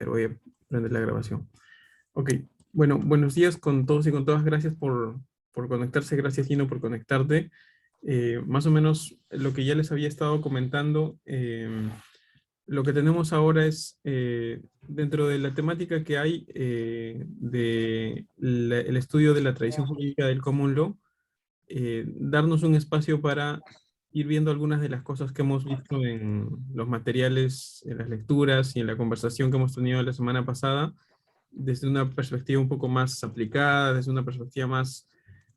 Pero voy a prender la grabación. Ok, bueno, buenos días con todos y con todas. Gracias por conectarse. Gracias, Gino, por conectarte. Más o menos lo que ya les había estado comentando, lo que tenemos ahora es, dentro de la temática que hay de el estudio de la tradición jurídica del Common Law, darnos un espacio para ir viendo algunas de las cosas que hemos visto en los materiales, en las lecturas y en la conversación que hemos tenido la semana pasada, desde una perspectiva un poco más aplicada, desde una perspectiva más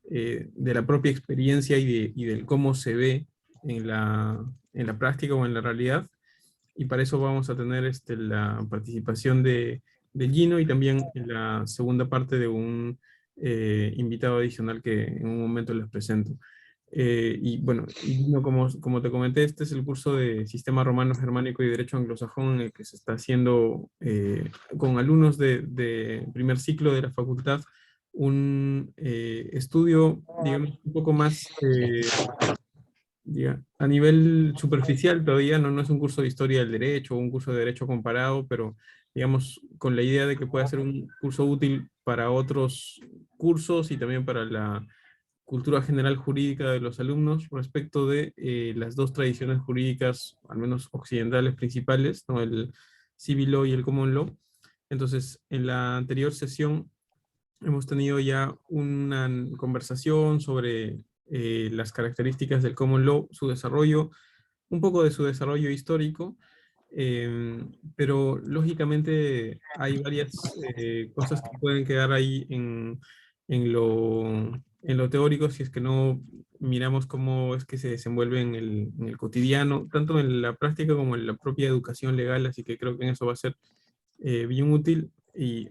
de la propia experiencia y del cómo se ve en la práctica o en la realidad. Y para eso vamos a tener la participación de Gino y también en la segunda parte de un invitado adicional que en un momento les presento. Y bueno, y Gino, como te comenté, este es el curso de Sistema Romano Germánico y Derecho Anglosajón en el que se está haciendo con alumnos de primer ciclo de la facultad un estudio, digamos, un poco más a nivel superficial todavía, no es un curso de historia del derecho o un curso de derecho comparado, pero digamos con la idea de que pueda ser un curso útil para otros cursos y también para la cultura general jurídica de los alumnos respecto de las dos tradiciones jurídicas, al menos occidentales principales, ¿no? El Civil Law y el Common Law. Entonces, en la anterior sesión hemos tenido ya una conversación sobre las características del Common Law, su desarrollo, un poco de su desarrollo histórico, pero lógicamente hay varias cosas que pueden quedar ahí en lo teórico si es que no miramos cómo es que se desenvuelve en el cotidiano, tanto en la práctica como en la propia educación legal, así que creo que en eso va a ser bien útil y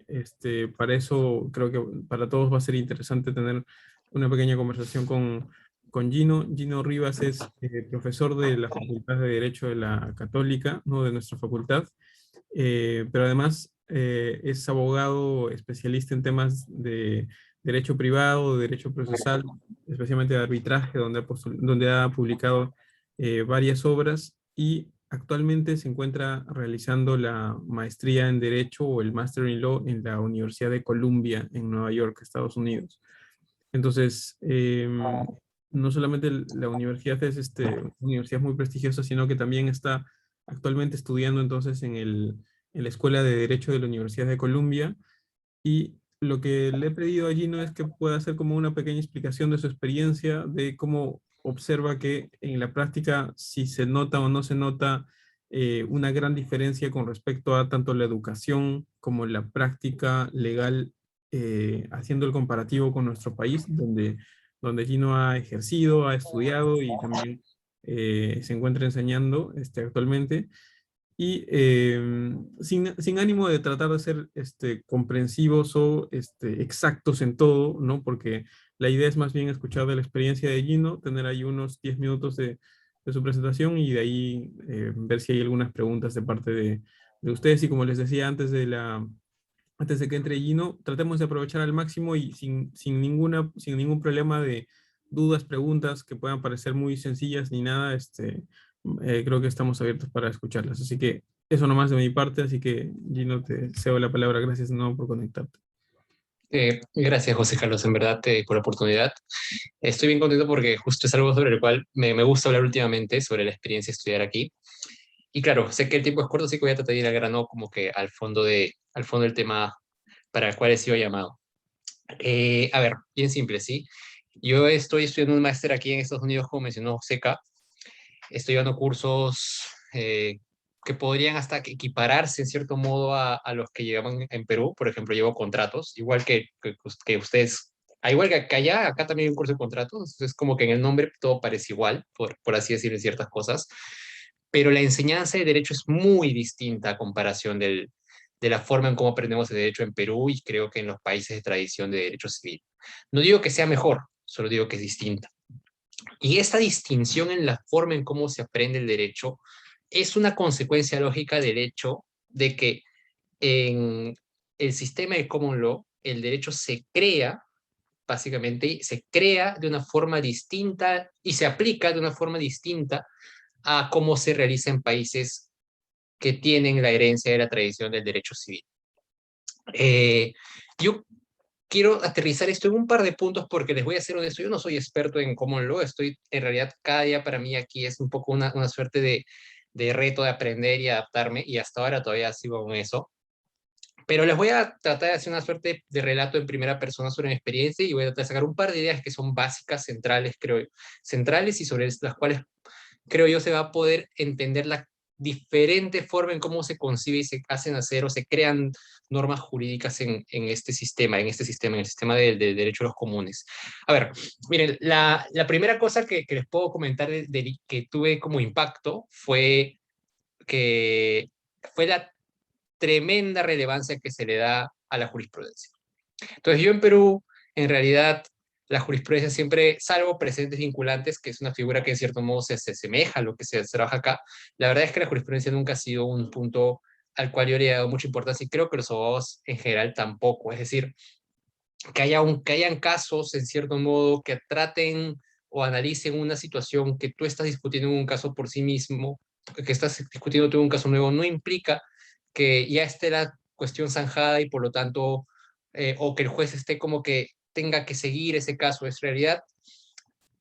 para eso creo que para todos va a ser interesante tener una pequeña conversación con Gino. Gino Rivas es profesor de la Facultad de Derecho de la Católica, ¿no? De nuestra facultad, pero además es abogado especialista en temas de derecho privado, de derecho procesal, especialmente de arbitraje, donde ha publicado varias obras y actualmente se encuentra realizando la maestría en Derecho o el Master in Law en la Universidad de Columbia en Nueva York, Estados Unidos. Entonces, no solamente la universidad es una universidad muy prestigiosa, sino que también está actualmente estudiando entonces en la Escuela de Derecho de la Universidad de Columbia. Y lo que le he pedido allí no es que pueda hacer como una pequeña explicación de su experiencia, de cómo observa que en la práctica si se nota o no se nota una gran diferencia con respecto a tanto la educación como la práctica legal, haciendo el comparativo con nuestro país, donde Gino ha ejercido, ha estudiado y también se encuentra enseñando actualmente y sin ánimo de tratar de ser comprensivos o exactos en todo, ¿no? Porque la idea es más bien escuchar de la experiencia de Gino, tener ahí unos 10 minutos de su presentación y de ahí ver si hay algunas preguntas de parte de ustedes. Y como les decía antes de que entre Gino, tratemos de aprovechar al máximo y sin ningún problema de dudas, preguntas que puedan parecer muy sencillas ni nada, creo que estamos abiertos para escucharlas. Así que eso nomás de mi parte, así que Gino, te cedo la palabra. Gracias de nuevo por conectarte. Gracias, José Carlos, en verdad, por la oportunidad. Estoy bien contento porque justo es algo sobre el cual me gusta hablar últimamente, sobre la experiencia de estudiar aquí. Y claro, sé que el tiempo es corto, así que voy a tratar de ir al grano como que al fondo del tema para el cual he sido llamado. A ver, bien simple, ¿sí? Yo estoy estudiando un máster aquí en Estados Unidos, como mencionó Seca. Estoy dando cursos que podrían hasta equipararse en cierto modo a los que llevaban en Perú. Por ejemplo, llevo contratos, igual que ustedes, igual que allá, acá también hay un curso de contratos. Es como que en el nombre todo parece igual, por así decirlo, en ciertas cosas. Pero la enseñanza de derecho es muy distinta a comparación de la forma en cómo aprendemos el derecho en Perú y creo que en los países de tradición de derecho civil. No digo que sea mejor, solo digo que es distinta. Y esta distinción en la forma en cómo se aprende el derecho es una consecuencia lógica del hecho de que en el sistema de common law el derecho se crea, básicamente, se crea de una forma distinta y se aplica de una forma distinta a cómo se realiza en países que tienen la herencia de la tradición del derecho civil. Yo quiero aterrizar esto en un par de puntos porque les voy a ser honesto, yo no soy experto en common law, estoy en realidad cada día para mí aquí es un poco una suerte de reto de aprender y adaptarme y hasta ahora todavía sigo con eso. Pero les voy a tratar de hacer una suerte de relato en primera persona sobre mi experiencia y voy a tratar de sacar un par de ideas que son básicas, centrales, creo, centrales y sobre las cuales creo yo se va a poder entender la diferente forma en cómo se concibe y se hacen hacer o se crean normas jurídicas en este sistema, en el sistema del derecho a los comunes. A ver, miren, la primera cosa que les puedo comentar que tuve como impacto que fue la tremenda relevancia que se le da a la jurisprudencia. Entonces yo en Perú, en realidad, la jurisprudencia siempre, salvo precedentes vinculantes, que es una figura que en cierto modo se asemeja a lo que se trabaja acá, la verdad es que la jurisprudencia nunca ha sido un punto al cual yo le he dado mucha importancia y creo que los abogados en general tampoco. Es decir, que hayan casos en cierto modo que traten o analicen una situación que tú estás discutiendo en un caso por sí mismo, que estás discutiendo tú en un caso nuevo, no implica que ya esté la cuestión zanjada y por lo tanto, o que el juez esté como que tenga que seguir ese caso. Es realidad,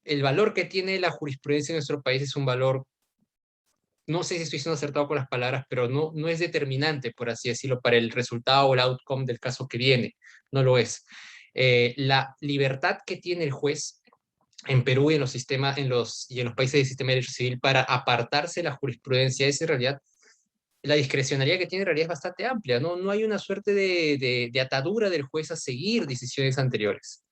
el valor que tiene la jurisprudencia en nuestro país es un valor, no sé si estoy siendo acertado con las palabras, pero no es determinante, por así decirlo, para el resultado o el outcome del caso que viene. No lo es. La libertad que tiene el juez en Perú y en los sistemas, y en los países del sistema de derecho civil para apartarse de la jurisprudencia es en realidad la discrecionalidad que tiene en realidad es bastante amplia, ¿no? No hay una suerte de atadura del juez a seguir decisiones anteriores.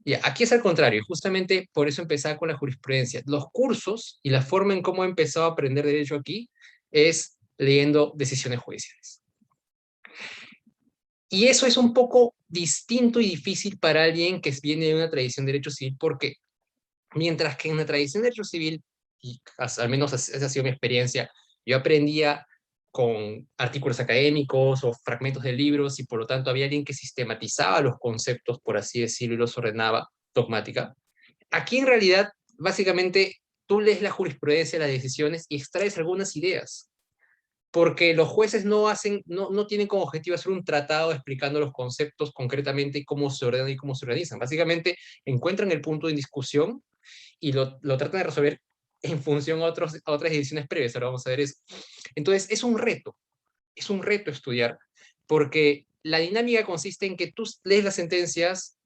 Y aquí es al contrario, y justamente por eso empezaba con la jurisprudencia. Los cursos y la forma en cómo he empezado a aprender derecho aquí es leyendo decisiones judiciales. Y eso es un poco distinto y difícil para alguien que viene de una tradición de derecho civil, porque mientras que en la tradición de derecho civil, y al menos esa ha sido mi experiencia, yo aprendía con artículos académicos o fragmentos de libros y por lo tanto había alguien que sistematizaba los conceptos, por así decirlo, y los ordenaba dogmática. Aquí en realidad, básicamente, tú lees la jurisprudencia, las decisiones y extraes algunas ideas, porque los jueces no tienen como objetivo hacer un tratado explicando los conceptos concretamente y cómo se ordenan y cómo se organizan. Básicamente, encuentran el punto de discusión y lo tratan de resolver en función a otras ediciones previas. Ahora vamos a ver eso. Entonces, es un reto estudiar, porque la dinámica consiste en que tú lees las sentencias,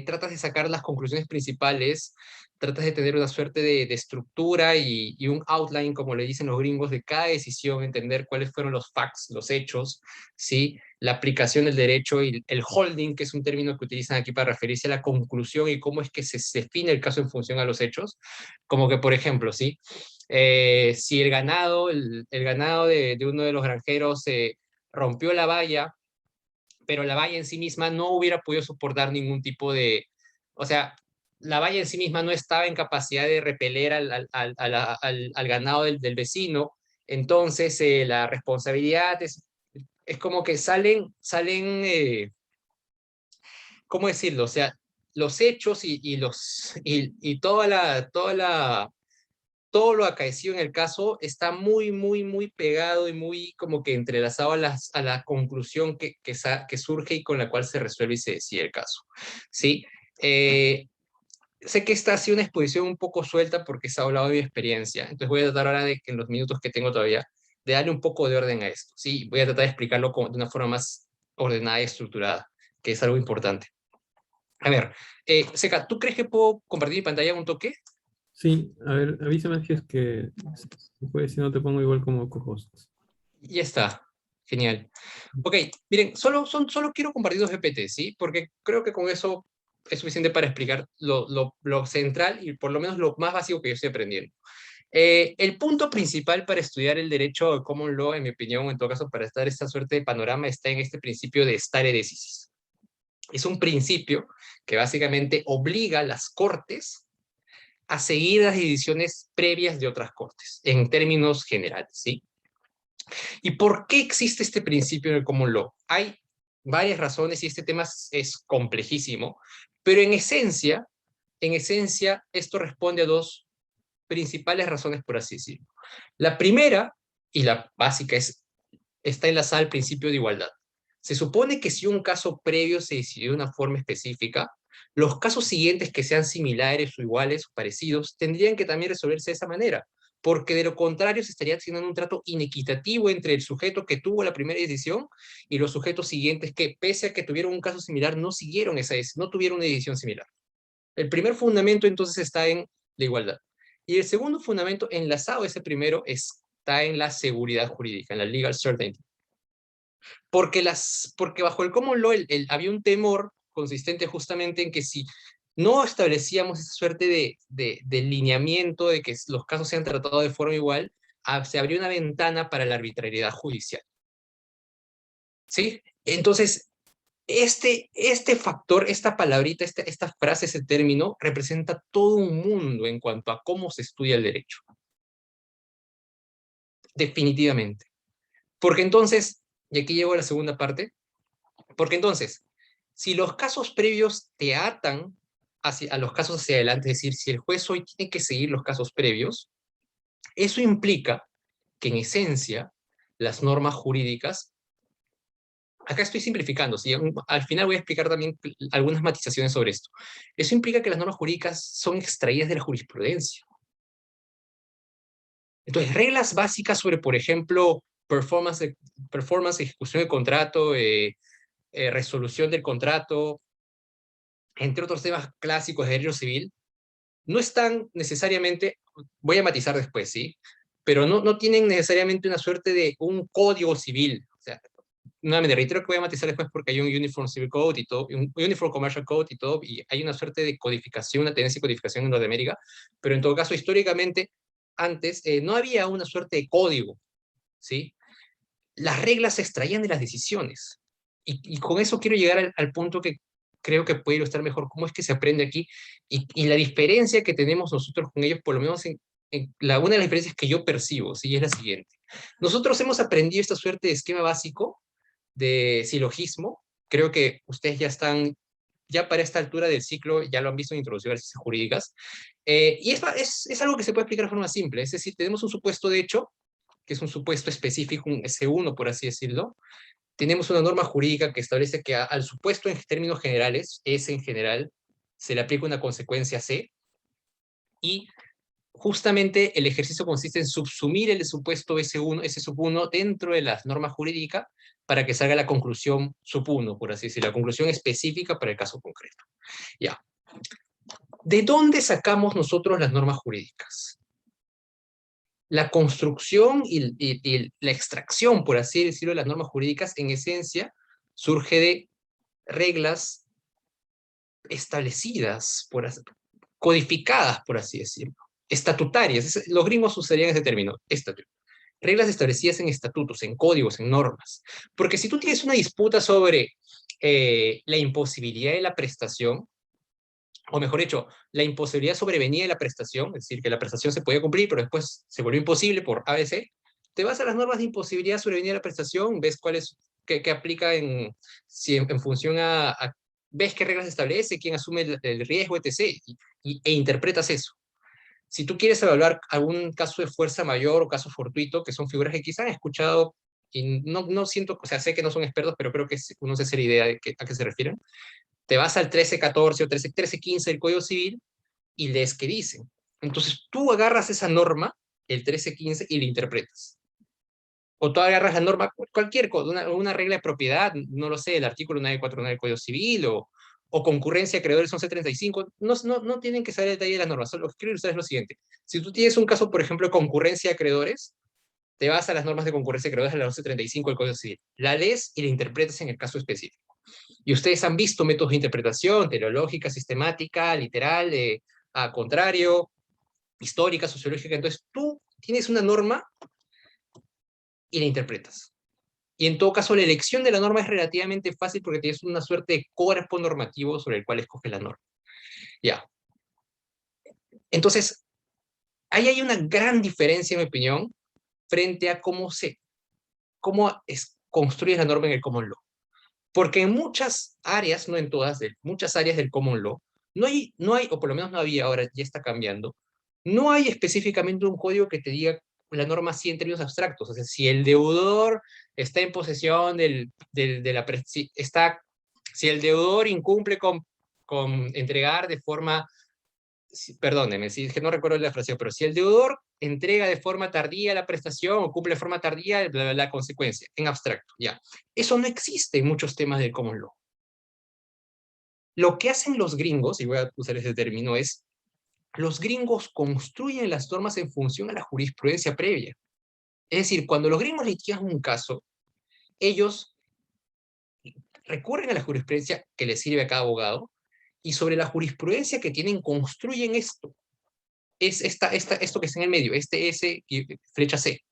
tratas de sacar las conclusiones principales, tratas de tener una suerte de estructura y un outline, como le dicen los gringos, de cada decisión, entender cuáles fueron los facts, los hechos, ¿sí? La aplicación del derecho y el holding, que es un término que utilizan aquí para referirse a la conclusión y cómo es que se define el caso en función a los hechos. Como que, por ejemplo, ¿sí? Si el ganado de uno de los granjeros rompió la valla, pero la valla en sí misma no hubiera podido soportar ningún tipo de, o sea, la valla en sí misma no estaba en capacidad de repeler al ganado del vecino, entonces la responsabilidad es como que ¿cómo decirlo? O sea, los hechos y todo lo acaecido en el caso está muy, muy, muy pegado y muy como que entrelazado a la conclusión que surge y con la cual se resuelve y se decide el caso. ¿Sí? Sé que esta ha sido una exposición un poco suelta porque se ha hablado de mi experiencia, entonces voy a tratar ahora de que en los minutos que tengo todavía, de darle un poco de orden a esto. ¿Sí? Voy a tratar de explicarlo de una forma más ordenada y estructurada, que es algo importante. A ver, Seca, ¿tú crees que puedo compartir mi pantalla un toque? Sí, a ver, avísame si es que se puede, si no te pongo igual como co-host. Ya está. Genial. Ok, miren, solo quiero compartir dos GPT, ¿sí? Porque creo que con eso es suficiente para explicar lo central y por lo menos lo más básico que yo estoy aprendiendo. El punto principal para estudiar el derecho de common law, en mi opinión, en todo caso, para estar esta suerte de panorama, está en este principio de stare decisis. Es un principio que básicamente obliga a las cortes a seguir las decisiones previas de otras cortes, en términos generales, ¿sí? ¿Y por qué existe este principio en el common law? Hay varias razones y este tema es complejísimo, pero en esencia, esto responde a dos principales razones, por así decirlo. La primera, y la básica está enlazada al principio de igualdad. Se supone que si un caso previo se decidió de una forma específica, los casos siguientes que sean similares o iguales o parecidos tendrían que también resolverse de esa manera, porque de lo contrario se estaría haciendo un trato inequitativo entre el sujeto que tuvo la primera decisión y los sujetos siguientes que, pese a que tuvieron un caso similar, no siguieron no tuvieron una decisión similar. El primer fundamento entonces está en la igualdad. Y el segundo fundamento enlazado a ese primero está en la seguridad jurídica, en la legal certainty. Porque bajo el common law había un temor consistente justamente en que si no establecíamos esa suerte de lineamiento de que los casos sean tratados de forma igual, se abrió una ventana para la arbitrariedad judicial. ¿Sí? Entonces, este factor, esta palabrita, esta frase, ese término, representa todo un mundo en cuanto a cómo se estudia el derecho. Definitivamente. Porque entonces, y aquí llego a la segunda parte, porque entonces, si los casos previos te atan a los casos hacia adelante, es decir, si el juez hoy tiene que seguir los casos previos, eso implica que en esencia las normas jurídicas, acá estoy simplificando, ¿sí? Al final voy a explicar también algunas matizaciones sobre esto. Eso implica que las normas jurídicas son extraídas de la jurisprudencia. Entonces, reglas básicas sobre, por ejemplo, performance, ejecución del contrato, resolución del contrato, entre otros temas clásicos de derecho civil, no están necesariamente, voy a matizar después, ¿sí? Pero no tienen necesariamente una suerte de un código civil. O sea, nuevamente reitero que voy a matizar después porque hay un Uniform Civil Code y todo, un Uniform Commercial Code y todo, y hay una suerte de codificación, una tendencia de codificación en Norteamérica, pero en todo caso, históricamente, antes no había una suerte de código, ¿sí? Las reglas se extraían de las decisiones. Y con eso quiero llegar al punto que creo que puede ilustrar mejor cómo es que se aprende aquí y la diferencia que tenemos nosotros con ellos, por lo menos una de las diferencias que yo percibo, ¿sí? Es la siguiente. Nosotros hemos aprendido esta suerte de esquema básico de silogismo. Creo que ustedes ya para esta altura del ciclo, ya lo han visto en Introducción a las Ciencias Jurídicas. Y es algo que se puede explicar de forma simple. Es decir, tenemos un supuesto de hecho, que es un supuesto específico, un S1, por así decirlo. Tenemos una norma jurídica que establece que al supuesto en términos generales, S en general, se le aplica una consecuencia C, y justamente el ejercicio consiste en subsumir el supuesto S1, S sub 1 dentro de las normas jurídicas para que salga la conclusión sub 1, por así decirlo, la conclusión específica para el caso concreto. Ya. ¿De dónde sacamos nosotros las normas jurídicas? La construcción y la extracción, por así decirlo, de las normas jurídicas, en esencia, surge de reglas establecidas, codificadas, por así decirlo, estatutarias. Los gringos usarían ese término, estatut. Reglas establecidas en estatutos, en códigos, en normas. Porque si tú tienes una disputa sobre la imposibilidad de la prestación, o mejor dicho, la imposibilidad sobrevenida de la prestación, es decir, que la prestación se podía cumplir, pero después se volvió imposible por ABC, te vas a las normas de imposibilidad sobrevenida de la prestación, ves cuáles que aplica en función ves qué reglas establece, quién asume el riesgo, etc., e interpretas eso. Si tú quieres evaluar algún caso de fuerza mayor o caso fortuito, que son figuras que quizás han escuchado, y no siento, o sea, sé que no son expertos, pero creo que uno se hace la idea de a qué se refieren, te vas al 1314 o 1315 del Código Civil y lees qué dicen. Entonces tú agarras esa norma, el 1315, y la interpretas. O tú agarras la norma, cualquier cosa, una regla de propiedad, no lo sé, el artículo 949 del Código Civil, o concurrencia de acreedores 1135, no tienen que saber el detalle de las normas. Lo que quiero ilustrar es lo siguiente. Si tú tienes un caso, por ejemplo, de concurrencia de acreedores, te vas a las normas de concurrencia de acreedores de la 1135 del Código Civil. La lees y la interpretas en el caso específico. Y ustedes han visto métodos de interpretación, teleológica, sistemática, literal, a contrario, histórica, sociológica. Entonces tú tienes una norma y la interpretas. Y en todo caso, la elección de la norma es relativamente fácil porque tienes una suerte de cuerpo normativo sobre el cual escoges la norma. Ya. Entonces, ahí hay una gran diferencia, en mi opinión, frente a cómo construye la norma en el common law. Porque en muchas áreas, no en todas, muchas áreas del common law, no hay, o por lo menos no había, ahora ya está cambiando, no hay específicamente un código que te diga la norma sí en términos abstractos. O sea, si el deudor está en posesión de la... Si el deudor incumple con entregar de forma... Perdóneme, si es que no recuerdo la frase, pero si el deudor entrega de forma tardía la prestación o cumple de forma tardía la consecuencia, en abstracto, ya. Eso no existe en muchos temas del common law. Lo que hacen los gringos, y voy a usar ese término, es los gringos construyen las normas en función a la jurisprudencia previa. Es decir, cuando los gringos litigan un caso, ellos recurren a la jurisprudencia que les sirve a cada abogado y sobre la jurisprudencia que tienen construyen esto. Es esto que está en el medio, S y flecha C.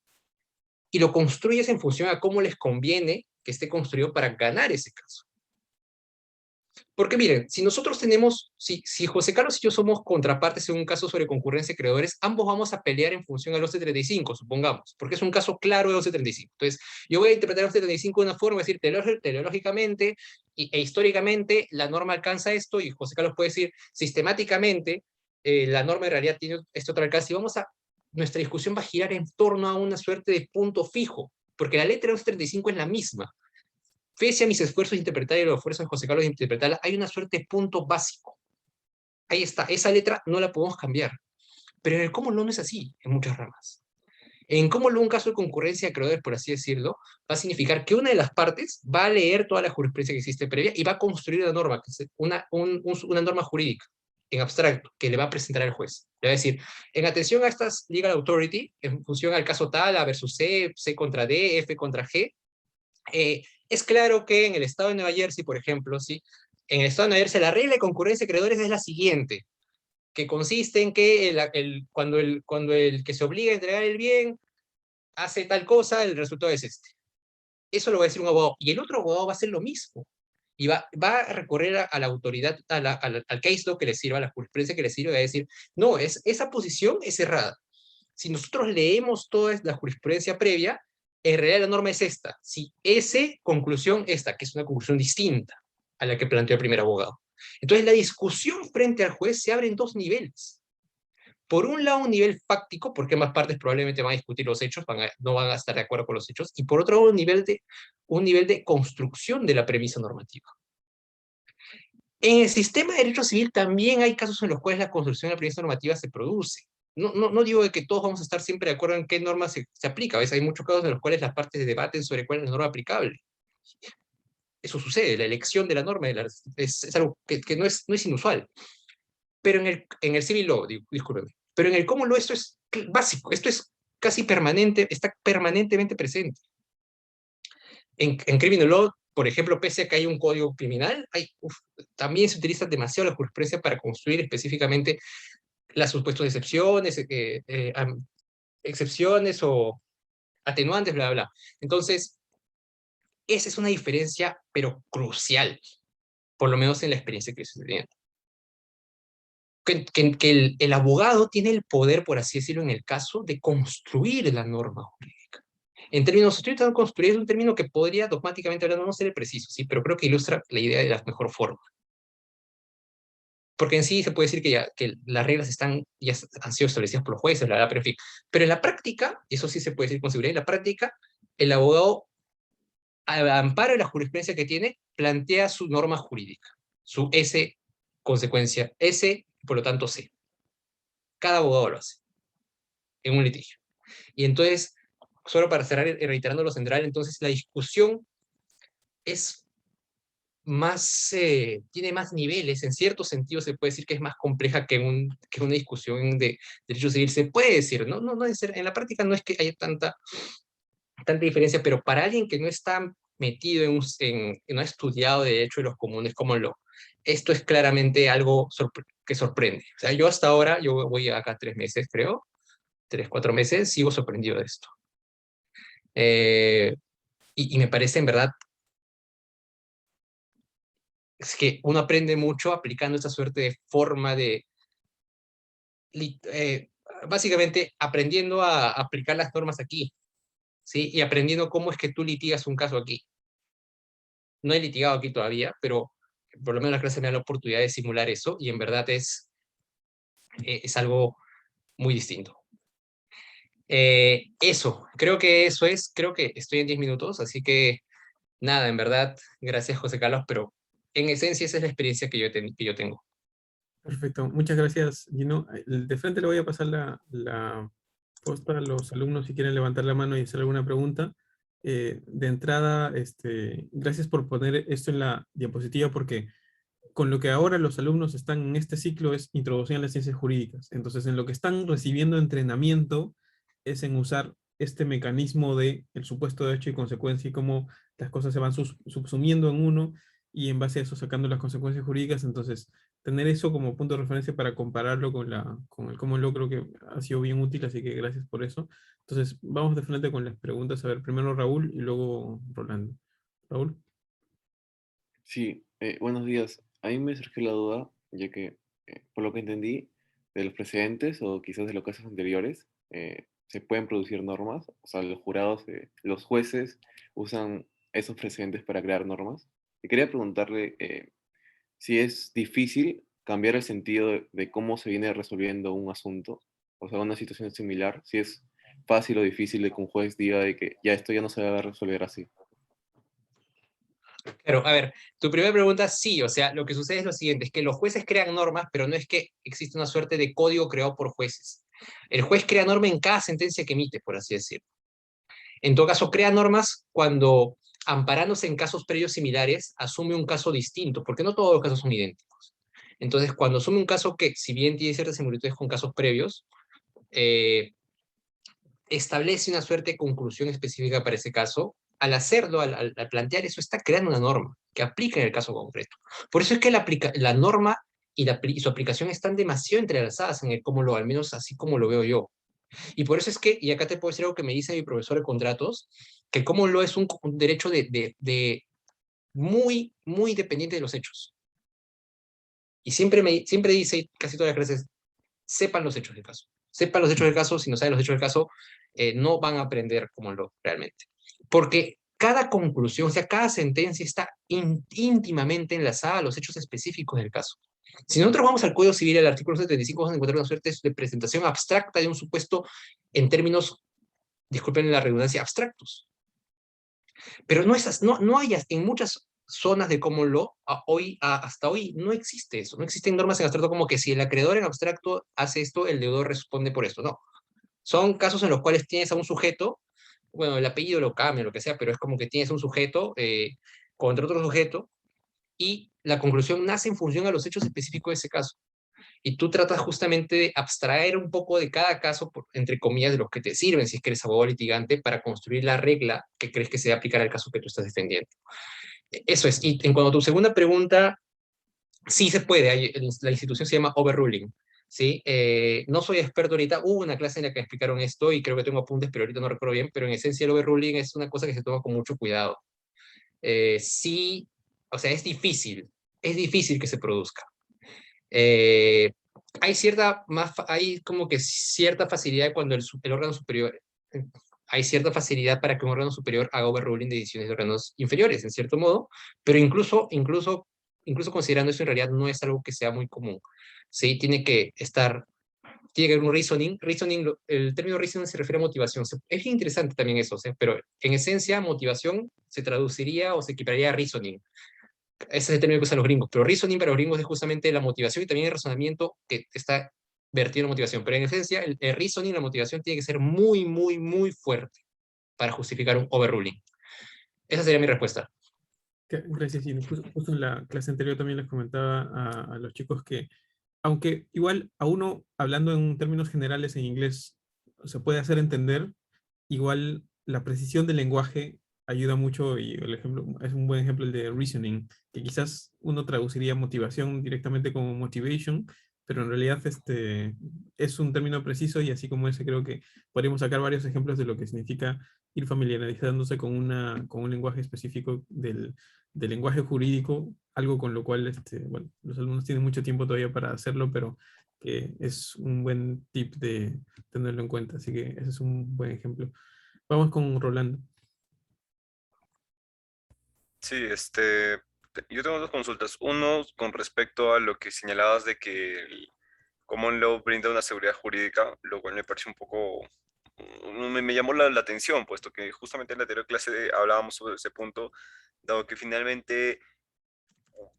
Y lo construyes en función a cómo les conviene que esté construido para ganar ese caso. Porque miren, si nosotros tenemos, si José Carlos y yo somos contrapartes en un caso sobre concurrencia de creadores, ambos vamos a pelear en función al 1135, supongamos, porque es un caso claro de 1135. Entonces, yo voy a interpretar el 1135 de una forma, es decir, teleológicamente e históricamente la norma alcanza esto, y José Carlos puede decir sistemáticamente la norma en realidad tiene este otro alcance, y nuestra discusión va a girar en torno a una suerte de punto fijo, porque la letra de 1135 es la misma. Pese a mis esfuerzos de interpretar y los esfuerzos de José Carlos de interpretarla, hay una suerte de punto básico. Ahí está, esa letra no la podemos cambiar. Pero en el common law no es así, en muchas ramas. En common law, un caso de concurrencia de acreedores, por así decirlo, va a significar que una de las partes va a leer toda la jurisprudencia que existe previa y va a construir una norma, que es una norma jurídica, en abstracto, que le va a presentar al juez. Le va a decir, en atención a estas legal authority, en función al caso tal, A versus C, C contra D, F contra G, es claro que en el estado de Nueva Jersey, por ejemplo, ¿sí? En el estado de Nueva Jersey la regla de concurrencia de acreedores es la siguiente, que consiste en que cuando el que se obliga a entregar el bien hace tal cosa, el resultado es este. Eso lo va a decir un abogado. Y el otro abogado va a hacer lo mismo. Y va a recorrer a la autoridad, al case law que le sirva, a la jurisprudencia que le sirva, y va a decir, no, esa posición es errada. Si nosotros leemos toda la jurisprudencia previa, en realidad la norma es esta. Si ese conclusión esta, que es una conclusión distinta a la que planteó el primer abogado. Entonces la discusión frente al juez se abre en dos niveles. Por un lado, un nivel fáctico, porque ambas partes probablemente van a discutir los hechos, no van a estar de acuerdo con los hechos, y por otro lado, un nivel de construcción de la premisa normativa. En el sistema de derecho civil también hay casos en los cuales la construcción de la premisa normativa se produce. No digo que todos vamos a estar siempre de acuerdo en qué norma se aplica. A veces hay muchos casos en los cuales las partes debaten sobre cuál es la norma aplicable. Eso sucede, la elección de la norma es algo que no es inusual. Pero en el civil law, discúlpeme, pero en el common law esto es básico, esto es casi permanente, está permanentemente presente. En criminal law, por ejemplo, pese a que hay un código criminal, también se utiliza demasiado la jurisprudencia para construir específicamente las supuestas excepciones, excepciones o atenuantes, bla, bla, bla. Entonces, esa es una diferencia, pero crucial, por lo menos en la experiencia que estoy teniendo. Que el abogado tiene el poder, por así decirlo, en el caso de construir la norma jurídica. En términos estrictos, construir es un término que podría dogmáticamente hablando no ser preciso, ¿sí? Pero creo que ilustra la idea de la mejor forma. Porque en sí se puede decir que las reglas ya han sido establecidas por los jueces, pero en fin. Pero en la práctica, eso sí se puede decir con seguridad, en la práctica, el abogado, al amparo de la jurisprudencia que tiene, plantea su norma jurídica, su S consecuencia, S, por lo tanto C. Cada abogado lo hace en un litigio. Y entonces, solo para cerrar y reiterando lo central, entonces la discusión es más, tiene más niveles, en cierto sentido se puede decir que es más compleja que una discusión de derecho civil, se puede decir, no es en la práctica no es que haya tanta diferencia, pero para alguien que no está metido no ha estudiado de derecho de los comunes como esto es claramente algo que sorprende. O sea, yo hasta ahora, yo voy acá 3 meses, creo, 3, 4 meses, sigo sorprendido de esto. Y me parece en verdad es que uno aprende mucho aplicando esta suerte de forma de, básicamente aprendiendo a aplicar las normas aquí, ¿sí? Y aprendiendo cómo es que tú litigas un caso aquí. No he litigado aquí todavía, pero por lo menos la clase me da la oportunidad de simular eso, y en verdad es algo muy distinto. Eso, creo que eso es, creo que estoy en 10 minutos, así que nada, en verdad, gracias José Carlos, pero en esencia esa es la experiencia que yo tengo. Perfecto, muchas gracias, Gino. De frente le voy a pasar la posta a los alumnos si quieren levantar la mano y hacer alguna pregunta. De entrada, gracias por poner esto en la diapositiva porque con lo que ahora los alumnos están en este ciclo es introducción a las ciencias jurídicas. Entonces, en lo que están recibiendo entrenamiento es en usar este mecanismo de el supuesto de hecho y consecuencia y cómo las cosas se van subsumiendo en uno y en base a eso sacando las consecuencias jurídicas. Entonces, tener eso como punto de referencia para compararlo con el cómo lo creo que ha sido bien útil, así que gracias por eso. Entonces, vamos de frente con las preguntas. A ver, primero Raúl y luego Rolando. Raúl. Sí, buenos días. A mí me surgió la duda, ya que, por lo que entendí, de los precedentes o quizás de los casos anteriores, se pueden producir normas, o sea, los jurados, los jueces usan esos precedentes para crear normas. Y quería preguntarle si es difícil cambiar el sentido de cómo se viene resolviendo un asunto, o sea, una situación similar, si es fácil o difícil de que un juez diga de que ya esto ya no se va a resolver así. Claro, a ver, tu primera pregunta, sí, o sea, lo que sucede es lo siguiente, es que los jueces crean normas, pero no es que existe una suerte de código creado por jueces. El juez crea norma en cada sentencia que emite, por así decirlo. En todo caso, crea normas cuando, amparándose en casos previos similares, asume un caso distinto, porque no todos los casos son idénticos. Entonces, cuando asume un caso que, si bien tiene ciertas similitudes con casos previos, eh, establece una suerte de conclusión específica para ese caso. Al hacerlo, al plantear eso, está creando una norma que aplica en el caso concreto. Por eso es que la norma y su aplicación están demasiado entrelazadas en el cómo lo, al menos así como lo veo yo. Y por eso es que, y acá te puedo decir algo que me dice mi profesor de contratos, que cómo lo es un derecho de muy, muy dependiente de los hechos. Y siempre dice, casi todas las clases, sepan los hechos del caso. Sepan los hechos del caso, si no saben los hechos del caso, no van a aprender como lo realmente. Porque cada conclusión, o sea, cada sentencia está íntimamente enlazada a los hechos específicos del caso. Si nosotros vamos al Código Civil, al artículo 75, vamos a encontrar una suerte de presentación abstracta de un supuesto en términos, disculpen la redundancia, abstractos. Pero no hay en muchas zonas de cómo hasta hoy no existe eso. No existen normas en abstracto como que si el acreedor en abstracto hace esto, el deudor responde por esto. No. Son casos en los cuales tienes a un sujeto, bueno, el apellido lo cambia, lo que sea, pero es como que tienes un sujeto contra otro sujeto y la conclusión nace en función a los hechos específicos de ese caso. Y tú tratas justamente de abstraer un poco de cada caso, entre comillas, de los que te sirven si es que eres abogado litigante, para construir la regla que crees que se debe aplicar al caso que tú estás defendiendo. Eso es. Y en cuanto a tu segunda pregunta, sí se puede. La institución se llama overruling. ¿Sí? No soy experto ahorita. Hubo una clase en la que explicaron esto y creo que tengo apuntes, pero ahorita no recuerdo bien. Pero en esencia, el overruling es una cosa que se toma con mucho cuidado. Sí, o sea, es difícil. Es difícil que se produzca. Eh, hay como que cierta facilidad cuando el órgano superior, hay cierta facilidad para que un órgano superior haga overruling de decisiones de órganos inferiores, en cierto modo, pero incluso considerando eso en realidad no es algo que sea muy común. Sí, tiene que haber un reasoning. El término reasoning se refiere a motivación. Es interesante también eso, ¿sí? Pero en esencia, motivación se traduciría o se equipararía a reasoning. Ese es el término que usan los gringos, pero reasoning para los gringos es justamente la motivación y también el razonamiento que está vertido en motivación. Pero en esencia, el reasoning, la motivación tiene que ser muy, muy, muy fuerte para justificar un overruling. Esa sería mi respuesta. Gracias, Gino. Justo en la clase anterior también les comentaba a los chicos que, aunque igual a uno, hablando en términos generales en inglés, se puede hacer entender, igual la precisión del lenguaje ayuda mucho y el ejemplo es un buen ejemplo el de reasoning, que quizás uno traduciría motivación directamente como motivation, pero en realidad es un término preciso y así como ese creo que podríamos sacar varios ejemplos de lo que significa ir familiarizándose con un lenguaje específico del lenguaje jurídico, algo con lo cual bueno, los alumnos tienen mucho tiempo todavía para hacerlo, pero que es un buen tip de tenerlo en cuenta. Así que ese es un buen ejemplo. Vamos con Rolando. Sí, yo tengo dos consultas. Uno, con respecto a lo que señalabas de que el Common Law brinda una seguridad jurídica, lo cual me parece un poco me llamó la atención, puesto que justamente en la anterior clase hablábamos sobre ese punto, dado que finalmente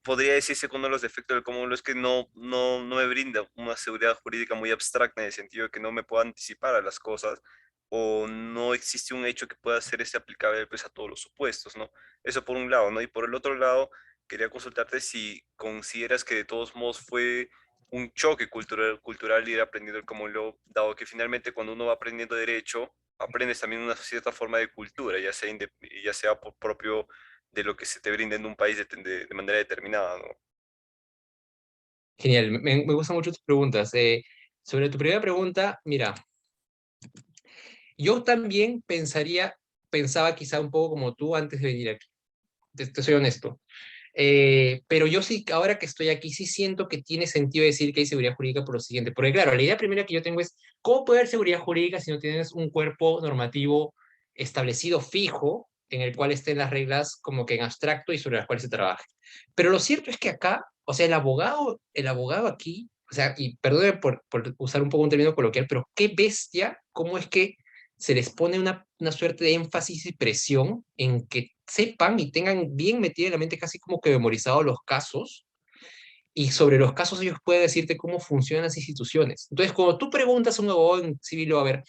podría decirse que uno de los defectos del common law es que no me brinda una seguridad jurídica muy abstracta en el sentido de que no me puedo anticipar a las cosas o no existe un hecho que pueda ser aplicable pues, a todos los supuestos, ¿no? Eso por un lado, ¿no? Y por el otro lado, quería consultarte si consideras que de todos modos fue un choque cultural ir aprendiendo el common law, dado que finalmente cuando uno va aprendiendo derecho, aprendes también una cierta forma de cultura, ya sea por propio de lo que se te brinda en un país de manera determinada, ¿no? Genial, me gustan mucho tus preguntas. Sobre tu primera pregunta, mira, yo también pensaba quizá un poco como tú antes de venir aquí, te soy honesto. Pero yo sí, ahora que estoy aquí, sí siento que tiene sentido decir que hay seguridad jurídica por lo siguiente. Porque claro, la idea primera que yo tengo es, ¿cómo puede haber seguridad jurídica si no tienes un cuerpo normativo establecido, fijo, en el cual estén las reglas como que en abstracto y sobre las cuales se trabaje? Pero lo cierto es que acá, o sea, el abogado aquí, o sea, y perdóneme por usar un poco un término coloquial, pero qué bestia, cómo es que se les pone una suerte de énfasis y presión en que sepan y tengan bien metido en la mente casi como que memorizados los casos, y sobre los casos ellos pueden decirte cómo funcionan las instituciones. Entonces, cuando tú preguntas a un abogado en civil, a ver,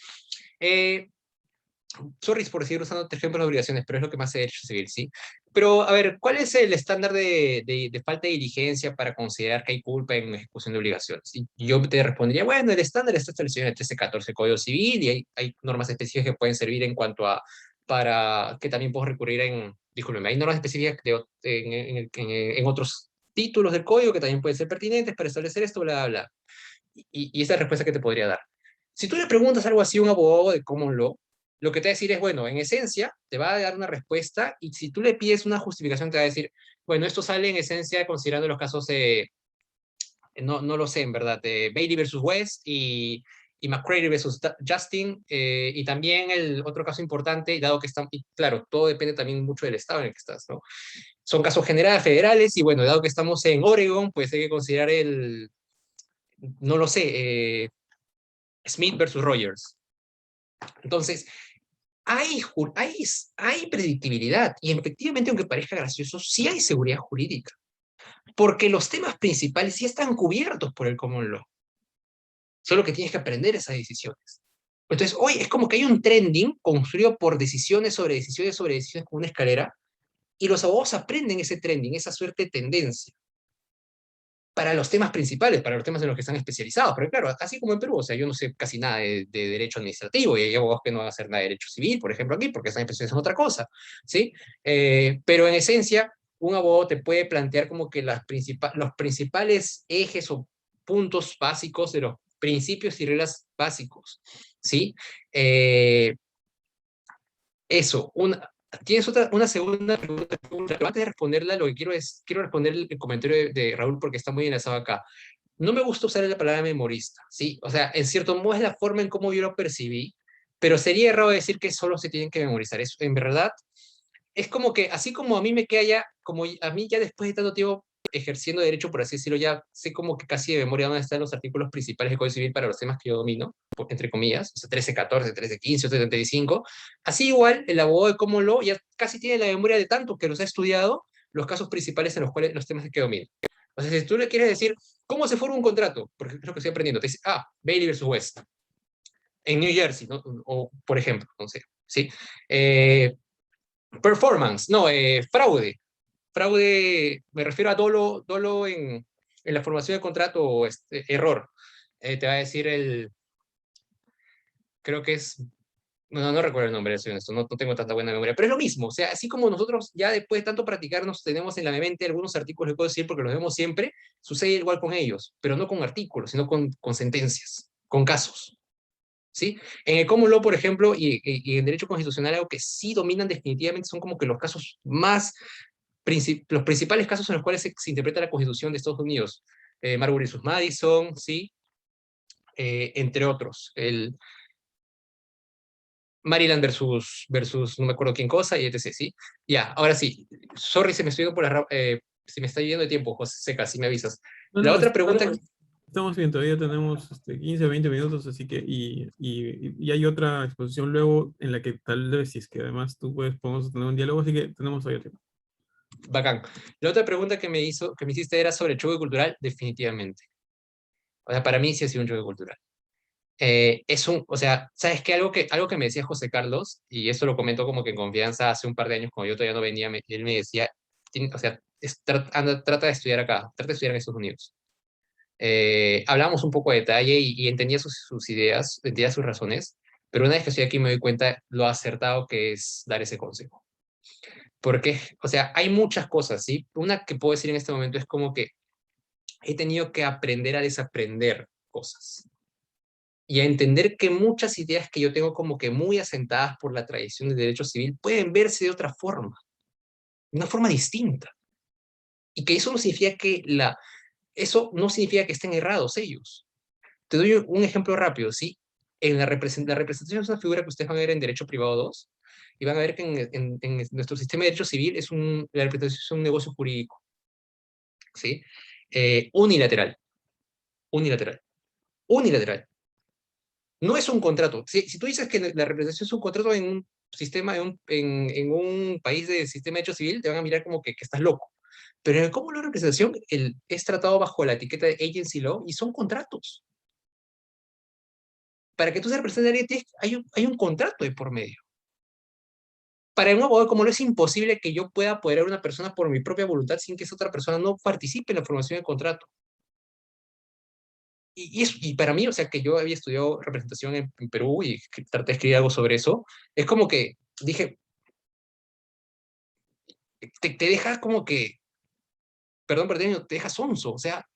eh, sorry por seguir usando este ejemplo de obligaciones, pero es lo que más he hecho civil, ¿sí? Pero, a ver, ¿cuál es el estándar de falta de diligencia para considerar que hay culpa en ejecución de obligaciones? Y yo te respondería, bueno, el estándar está establecido en el 1314 Código Civil y hay normas específicas que pueden servir en cuanto a, para que también puedo recurrir discúlpeme, hay normas específicas en otros títulos del código que también pueden ser pertinentes para establecer esto, bla, bla, bla. Y esa es la respuesta que te podría dar. Si tú le preguntas algo así a un abogado de common law, lo que te va a decir es, bueno, en esencia, te va a dar una respuesta y si tú le pides una justificación, te va a decir, bueno, esto sale en esencia considerando los casos, no lo sé, en verdad, de Bailey versus West y McCready versus Justin, y también el otro caso importante, dado que están, y claro, todo depende también mucho del estado en el que estás, ¿no? Son casos generales, federales, y bueno, dado que estamos en Oregon, pues hay que considerar no lo sé, Smith versus Rogers. Entonces, hay predictibilidad y efectivamente, aunque parezca gracioso, sí hay seguridad jurídica, porque los temas principales sí están cubiertos por el common law, solo que tienes que aprender esas decisiones. Entonces, hoy es como que hay un trending construido por decisiones sobre decisiones como una escalera, y los abogados aprenden ese trending, esa suerte de tendencia, para los temas principales, para los temas en los que están especializados. Pero claro, así como en Perú, o sea, yo no sé casi nada de derecho administrativo y hay abogados que no van a hacer nada de derecho civil, por ejemplo, aquí, porque están especializados en otra cosa, ¿sí? Pero en esencia, un abogado te puede plantear como que los principales ejes o puntos básicos de los principios y reglas básicos, ¿sí? Eh, eso, tienes una segunda pregunta, pero antes de responderla, lo que quiero responder el comentario de Raúl porque está muy enlazado acá. No me gusta usar la palabra memorista, ¿sí? O sea, en cierto modo es la forma en cómo yo lo percibí, pero sería errado decir que solo se tienen que memorizar. En verdad, es como que, así como a mí me queda ya, como a mí ya después de tanto tiempo ejerciendo derecho, por así decirlo, ya sé como que casi de memoria dónde están los artículos principales del Código Civil para los temas que yo domino, entre comillas, o sea, 13, 14, 13, 15, 75. Así igual, el abogado de Common Law ya casi tiene la memoria de tanto que los ha estudiado, los casos principales en los cuales, los temas que domina. O sea, si tú le quieres decir, ¿cómo se forma un contrato? Porque es lo que estoy aprendiendo. Te dice, Bailey versus West, en New Jersey, ¿no? O, por ejemplo, no sé, ¿sí? Performance, no, fraude. Fraude, me refiero a dolo en la formación de contrato o error. Te va a decir creo que es, no recuerdo el nombre, soy honesto, no tengo tanta buena memoria, pero es lo mismo, o sea, así como nosotros ya después de tanto practicarnos tenemos en la mente algunos artículos que puedo decir porque los vemos siempre, sucede igual con ellos, pero no con artículos, sino con sentencias, con casos. ¿Sí? En el common law, por ejemplo, y en derecho constitucional, algo que sí dominan definitivamente son como que los casos los principales casos en los cuales se interpreta la Constitución de Estados Unidos. Marbury vs. Madison, ¿sí? Entre otros. El Maryland versus no me acuerdo quién cosa, y etc., ¿sí? Ya, ahora sí. Sorry, se me está yendo de tiempo, José Seca, si me avisas. No, La no, otra pregunta, Estamos bien, todavía tenemos 15, 20 minutos, así que, y hay otra exposición luego en la que tal vez, si es que además tú puedes, podemos tener un diálogo, así que tenemos todavía tiempo. Bacán. La otra pregunta que me hiciste era sobre el choque cultural, definitivamente. O sea, para mí sí ha sido un choque cultural. O sea, ¿sabes qué? Algo que me decía José Carlos, y esto lo comentó como que en confianza hace un par de años, cuando yo todavía no venía, él me decía, o sea, trata de estudiar acá, trata de estudiar en Estados Unidos. Hablábamos un poco de detalle y entendía sus ideas, entendía sus razones, pero una vez que estoy aquí me doy cuenta lo acertado que es dar ese consejo. Porque, o sea, hay muchas cosas, ¿sí? Una que puedo decir en este momento es como que he tenido que aprender a desaprender cosas y a entender que muchas ideas que yo tengo como que muy asentadas por la tradición del derecho civil pueden verse de otra forma, de una forma distinta. Y que eso no significa que estén errados ellos. Te doy un ejemplo rápido, ¿sí? La representación es una figura que ustedes van a ver en Derecho Privado 2 y van a ver que en nuestro sistema de derecho civil la representación es un negocio jurídico, ¿sí? Unilateral, unilateral, unilateral. No es un contrato. Si tú dices que la representación es un contrato en un sistema, en un país de sistema de derecho civil, te van a mirar como que estás loco. Pero en el cómo la representación es tratado bajo la etiqueta de agency law y son contratos. Para que tú seas representante de alguien, hay un contrato de por medio. Para un abogado, como no es imposible que yo pueda apoderar a una persona por mi propia voluntad sin que esa otra persona no participe en la formación del contrato. Y para mí, o sea, que yo había estudiado representación en Perú y que traté de escribir algo sobre eso, es como que dije, te deja como que, perdón, perdón, te deja sonso, o sea,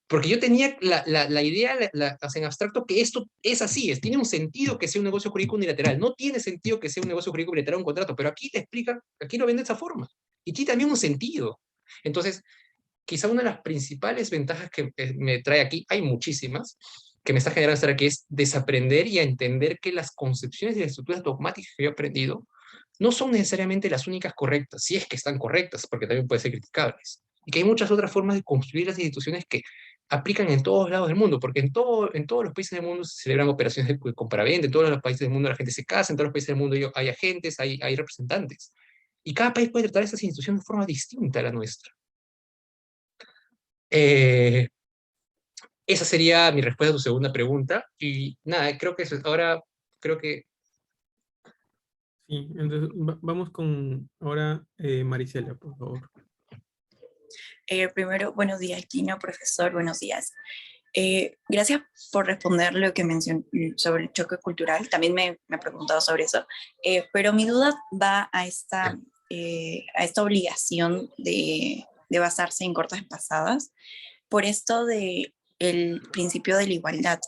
porque yo tenía la idea, o sea, en abstracto, que esto es así, tiene un sentido que sea un negocio jurídico unilateral, no tiene sentido que sea un negocio jurídico unilateral un contrato, pero aquí te explican, aquí lo ven de esa forma, y tiene también un sentido. Entonces, quizá una de las principales ventajas que me trae aquí, hay muchísimas, que me está generando estar aquí, es desaprender y a entender que las concepciones y las estructuras dogmáticas que yo he aprendido no son necesariamente las únicas correctas, si es que están correctas, porque también pueden ser criticables. Y que hay muchas otras formas de construir las instituciones que aplican en todos lados del mundo, porque en todos los países del mundo se celebran operaciones de compraventa, en todos los países del mundo la gente se casa, en todos los países del mundo hay agentes, hay representantes. Y cada país puede tratar esas instituciones de forma distinta a la nuestra. Eh, Esa sería mi respuesta a tu segunda pregunta. Y nada, creo que ahora, creo que... Sí, entonces vamos con ahora Marisela, por favor. Primero, buenos días, Gino, profesor, buenos días. Gracias por responder lo que mencionó sobre el choque cultural. También me he preguntado sobre eso, pero mi duda va a esta obligación de basarse en cortes pasadas por esto de el principio de la igualdad.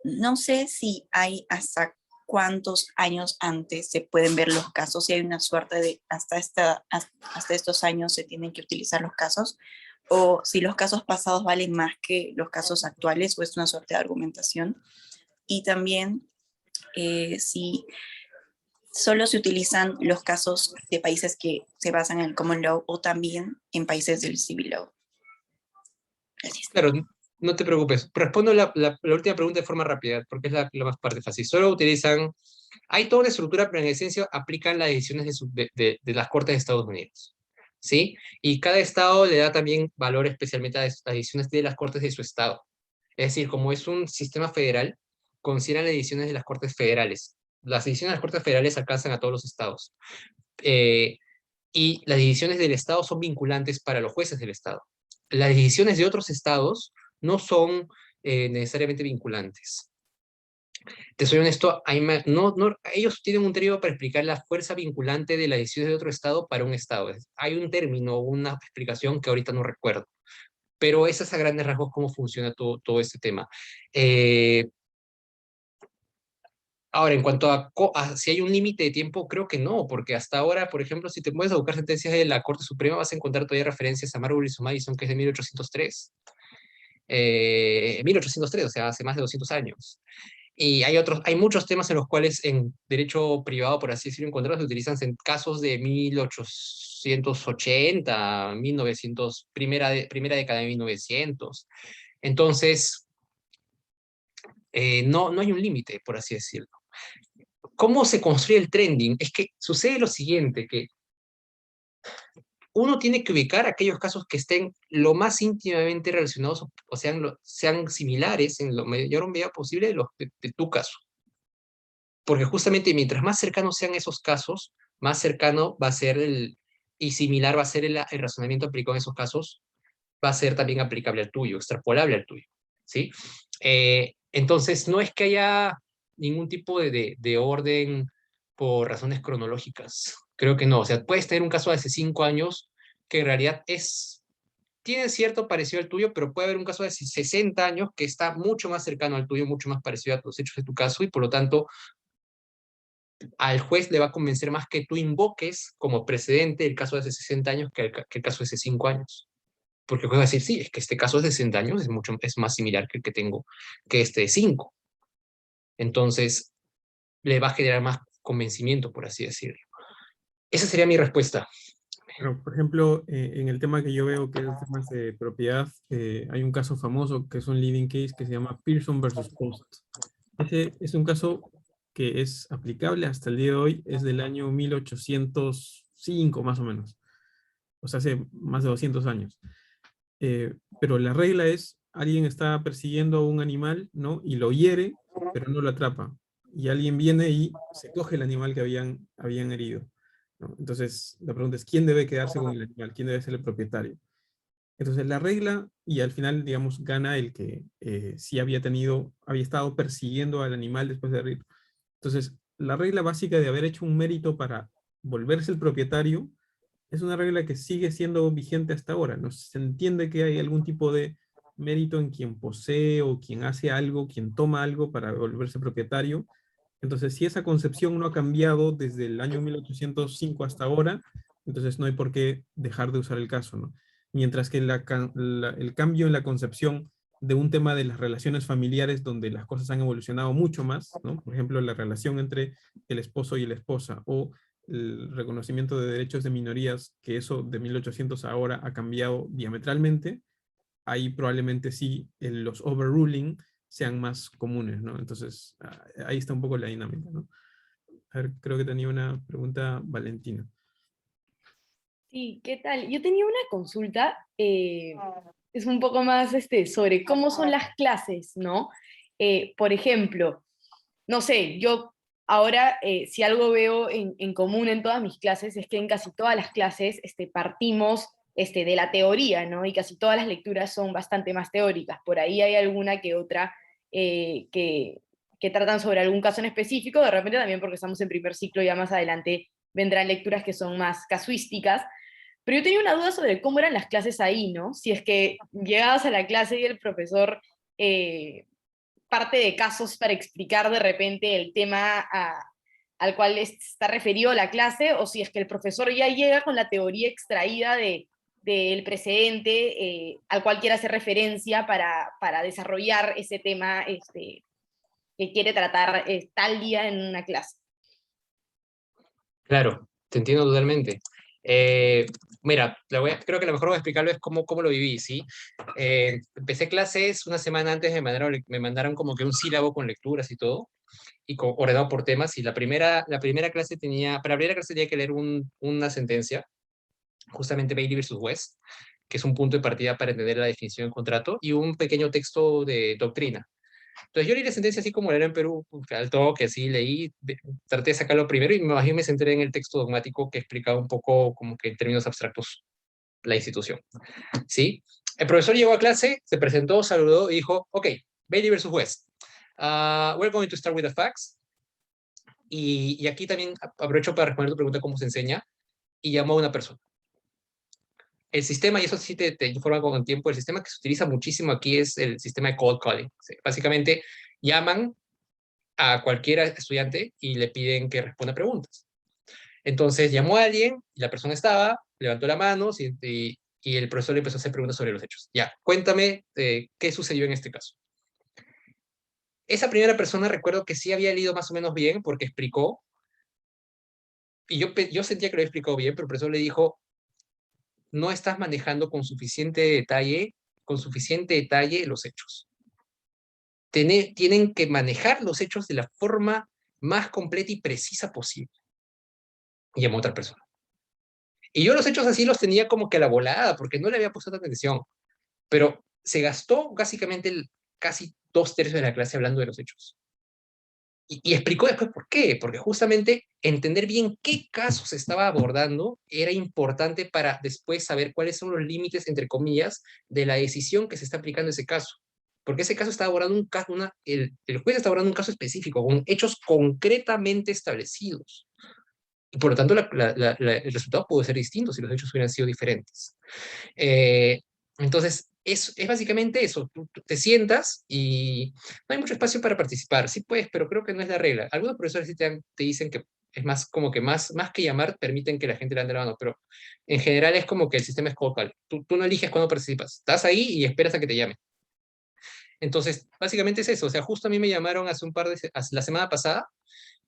No sé si hay hasta cuántos años antes se pueden ver los casos, si hay una suerte de hasta estos años se tienen que utilizar los casos, o si los casos pasados valen más que los casos actuales, o es una suerte de argumentación. Y también si solo se utilizan los casos de países que se basan en el common law o también en países del civil law. Gracias. Claro, no te preocupes. Respondo la última pregunta de forma rápida, porque es la más parte fácil. Solo utilizan... Hay toda una estructura, pero en esencia aplican las decisiones de las Cortes de Estados Unidos. ¿Sí? Y cada estado le da también valor especialmente a las decisiones de las Cortes de su estado. Es decir, como es un sistema federal, consideran las decisiones de las Cortes federales. Las decisiones de las Cortes federales alcanzan a todos los estados. Y las decisiones del estado son vinculantes para los jueces del estado. Las decisiones de otros estados no son necesariamente vinculantes. Te soy honesto, ellos tienen un término para explicar la fuerza vinculante de las decisiones de otro estado para un estado. Hay un término, una explicación que ahorita no recuerdo, pero ese es a grandes rasgos cómo funciona todo este tema. Ahora, en cuanto a si hay un límite de tiempo, creo que no, porque hasta ahora, por ejemplo, si te puedes a buscar sentencias de la Corte Suprema, vas a encontrar todavía referencias a Marbury y Madison, que es de 1803. 1803, o sea, hace más de 200 años. Y hay muchos temas en los cuales en derecho privado, por así decirlo, en contrato se utilizan en casos de 1880, 1900, primera década de 1900. Entonces, no hay un límite, por así decirlo. ¿Cómo se construye el trending? Es que sucede lo siguiente, que uno tiene que ubicar aquellos casos que estén lo más íntimamente relacionados o sean similares en lo mayor medida posible de tu caso. Porque justamente mientras más cercanos sean esos casos, más cercano va a ser y similar va a ser el razonamiento aplicado en esos casos, va a ser también aplicable al tuyo, extrapolable al tuyo, ¿sí? Entonces, no es que haya ningún tipo de orden por razones cronológicas. Creo que no. O sea, puedes tener un caso de hace 5 años que en realidad tiene cierto parecido al tuyo, pero puede haber un caso de hace 60 años que está mucho más cercano al tuyo, mucho más parecido a los hechos de tu caso, y por lo tanto al juez le va a convencer más que tú invoques como precedente el caso de hace 60 años que el caso de hace 5 años. Porque el juez va a decir, sí, es que este caso de 60 años es más similar que el que tengo que este de 5. Entonces, le va a generar más convencimiento, por así decirlo. Esa sería mi respuesta. Pero, por ejemplo, en el tema que yo veo, que es temas de propiedad, hay un caso famoso que es un leading case que se llama Pearson versus Post. Ese es un caso que es aplicable hasta el día de hoy, es del año 1805 más o menos, o sea, hace más de 200 años. Pero la regla es, alguien está persiguiendo a un animal, ¿no? Y lo hiere, pero no lo atrapa. Y alguien viene y se coge el animal que habían herido, ¿no? Entonces, la pregunta es, ¿quién debe quedarse con el animal? ¿Quién debe ser el propietario? Entonces, la regla, y al final, digamos, gana el que sí había estado persiguiendo al animal después de herirlo. Entonces, la regla básica de haber hecho un mérito para volverse el propietario es una regla que sigue siendo vigente hasta ahora. No se entiende que hay algún tipo de mérito en quien posee o quien hace algo, quien toma algo para volverse propietario. Entonces, si esa concepción no ha cambiado desde el año 1805 hasta ahora, entonces no hay por qué dejar de usar el caso, ¿no? Mientras que el cambio en la concepción de un tema de las relaciones familiares donde las cosas han evolucionado mucho más, ¿no? Por ejemplo, la relación entre el esposo y la esposa o el reconocimiento de derechos de minorías, que eso de 1800 a ahora ha cambiado diametralmente, ahí probablemente sí los overruling sean más comunes, ¿no? Entonces, ahí está un poco la dinámica, ¿no? A ver, creo que tenía una pregunta Valentina. Sí, ¿qué tal? Yo tenía una consulta, es un poco más sobre cómo son las clases, ¿no? Por ejemplo, no sé, yo ahora si algo veo en común en todas mis clases es que en casi todas las clases partimos de la teoría, ¿no? Y casi todas las lecturas son bastante más teóricas. Por ahí hay alguna que otra que tratan sobre algún caso en específico, de repente también porque estamos en primer ciclo, ya más adelante vendrán lecturas que son más casuísticas. Pero yo tenía una duda sobre cómo eran las clases ahí, ¿no? Si es que llegabas a la clase y el profesor parte de casos para explicar de repente el tema al cual está referido la clase, o si es que el profesor ya llega con la teoría extraída del precedente al cual quiere hacer referencia para desarrollar ese tema que quiere tratar tal día en una clase. Claro, te entiendo totalmente. Mira, creo que lo mejor voy a explicarlo es cómo lo viví, ¿sí? Empecé clases una semana antes, me mandaron como que un sílabo con lecturas y todo, y ordenado por temas, y la primera clase para la primera clase tenía que leer una sentencia, justamente Bailey versus West, que es un punto de partida para entender la definición del contrato, y un pequeño texto de doctrina. Entonces yo leí la sentencia así como era en Perú, al toque, así leí, traté de sacarlo primero y más bien me centré en el texto dogmático que explicaba un poco como que en términos abstractos la institución. ¿Sí? El profesor llegó a clase, se presentó, saludó y dijo, ok, Bailey versus West. We're going to start with the facts. Y aquí también aprovecho para responder tu pregunta cómo se enseña y llamó a una persona. El sistema, y eso sí te informa con el tiempo, el sistema que se utiliza muchísimo aquí es el sistema de cold calling. ¿Sí? Básicamente llaman a cualquier estudiante y le piden que responda preguntas. Entonces llamó a alguien, y la persona estaba, levantó la mano y el profesor le empezó a hacer preguntas sobre los hechos. Ya, cuéntame qué sucedió en este caso. esa primera persona recuerdo que sí había leído más o menos bien porque explicó, y yo sentía que lo había explicado bien, pero el profesor le dijo, no estás manejando con suficiente detalle los hechos. Tienen que manejar los hechos de la forma más completa y precisa posible. Y llamó a otra persona. Y yo los hechos así los tenía como que a la volada, porque no le había puesto tanta atención. Pero se gastó básicamente casi 2/3 de la clase hablando de los hechos. Y explicó después por qué, porque justamente entender bien qué casos se estaba abordando era importante para después saber cuáles son los límites, entre comillas, de la decisión que se está aplicando en ese caso. Porque ese caso está abordando un caso, el juez está abordando un caso específico, con hechos concretamente establecidos. Y por lo tanto, el resultado puede ser distinto si los hechos hubieran sido diferentes. Eh, entonces, es básicamente eso. Tú te sientas y no hay mucho espacio para participar. Sí puedes, pero creo que no es la regla. Algunos profesores sí te dicen que es más como que más que llamar, permiten que la gente le ande la mano, pero en general es como que el sistema es local. Tú no eliges cuándo participas. Estás ahí y esperas a que te llamen. Entonces, básicamente es eso. O sea, justo a mí me llamaron la semana pasada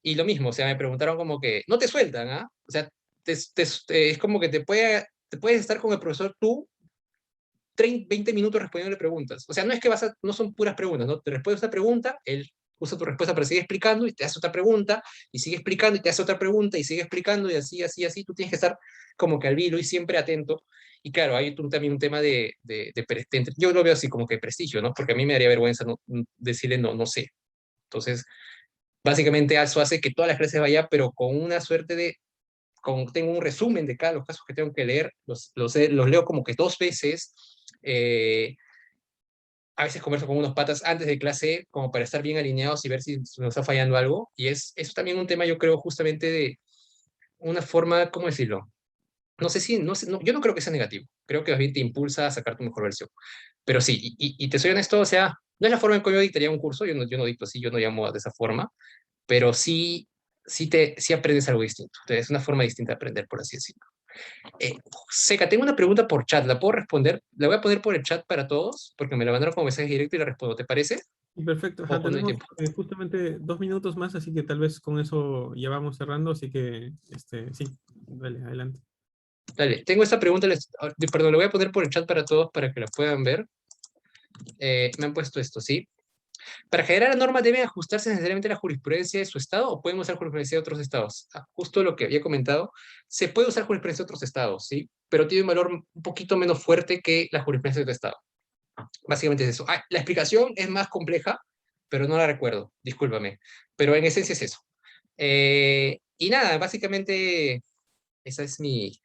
y lo mismo. O sea, me preguntaron como que, no te sueltan, ¿ah? O sea, es como que te puedes estar con el profesor tú 20 minutos respondiéndole preguntas. O sea, no es que no son puras preguntas, ¿no? Te responde esta pregunta, él usa tu respuesta para seguir explicando y te hace otra pregunta, y sigue explicando y te hace otra pregunta y sigue explicando y así, así, así. Tú tienes que estar como que al vilo y siempre atento. Y claro, hay también un tema yo lo veo así como que prestigio, ¿no? Porque a mí me daría vergüenza decirle no, no sé. Entonces, básicamente eso hace que todas las clases vaya, pero con una suerte tengo un resumen de cada los casos que tengo que leer, los leo como que 2 veces. eh, a veces converso con unos patas antes de clase como para estar bien alineados y ver si nos está fallando algo. Y es también un tema, yo creo, justamente de una forma, ¿cómo decirlo? No sé si, no sé, yo no creo que sea negativo. Creo que más bien te impulsa a sacar tu mejor versión. Pero sí, y te soy honesto, o sea, no es la forma en que yo dictaría un curso, yo no dicto así, yo no llamo de esa forma, pero sí aprendes algo distinto. Entonces, es una forma distinta de aprender, por así decirlo. Seca, tengo una pregunta por chat, ¿la puedo responder? La voy a poner por el chat para todos, porque me la mandaron como mensaje directo y la respondo, ¿te parece? Y perfecto, ajá, Ojo, no hay tenemos tiempo. justamente 2 minutos más, así que tal vez con eso ya vamos cerrando, así que sí, dale, adelante. Dale, tengo esta pregunta, perdón, la voy a poner por el chat para todos para que la puedan ver. Me han puesto esto, ¿sí? Para generar la norma, ¿deben ajustarse necesariamente a la jurisprudencia de su estado o pueden usar jurisprudencia de otros estados? Justo lo que había comentado, se puede usar jurisprudencia de otros estados, ¿sí? Pero tiene un valor un poquito menos fuerte que la jurisprudencia de tu estado. Básicamente es eso. La explicación es más compleja, pero no la recuerdo, discúlpame. Pero en esencia es eso. Y nada, básicamente esa es mi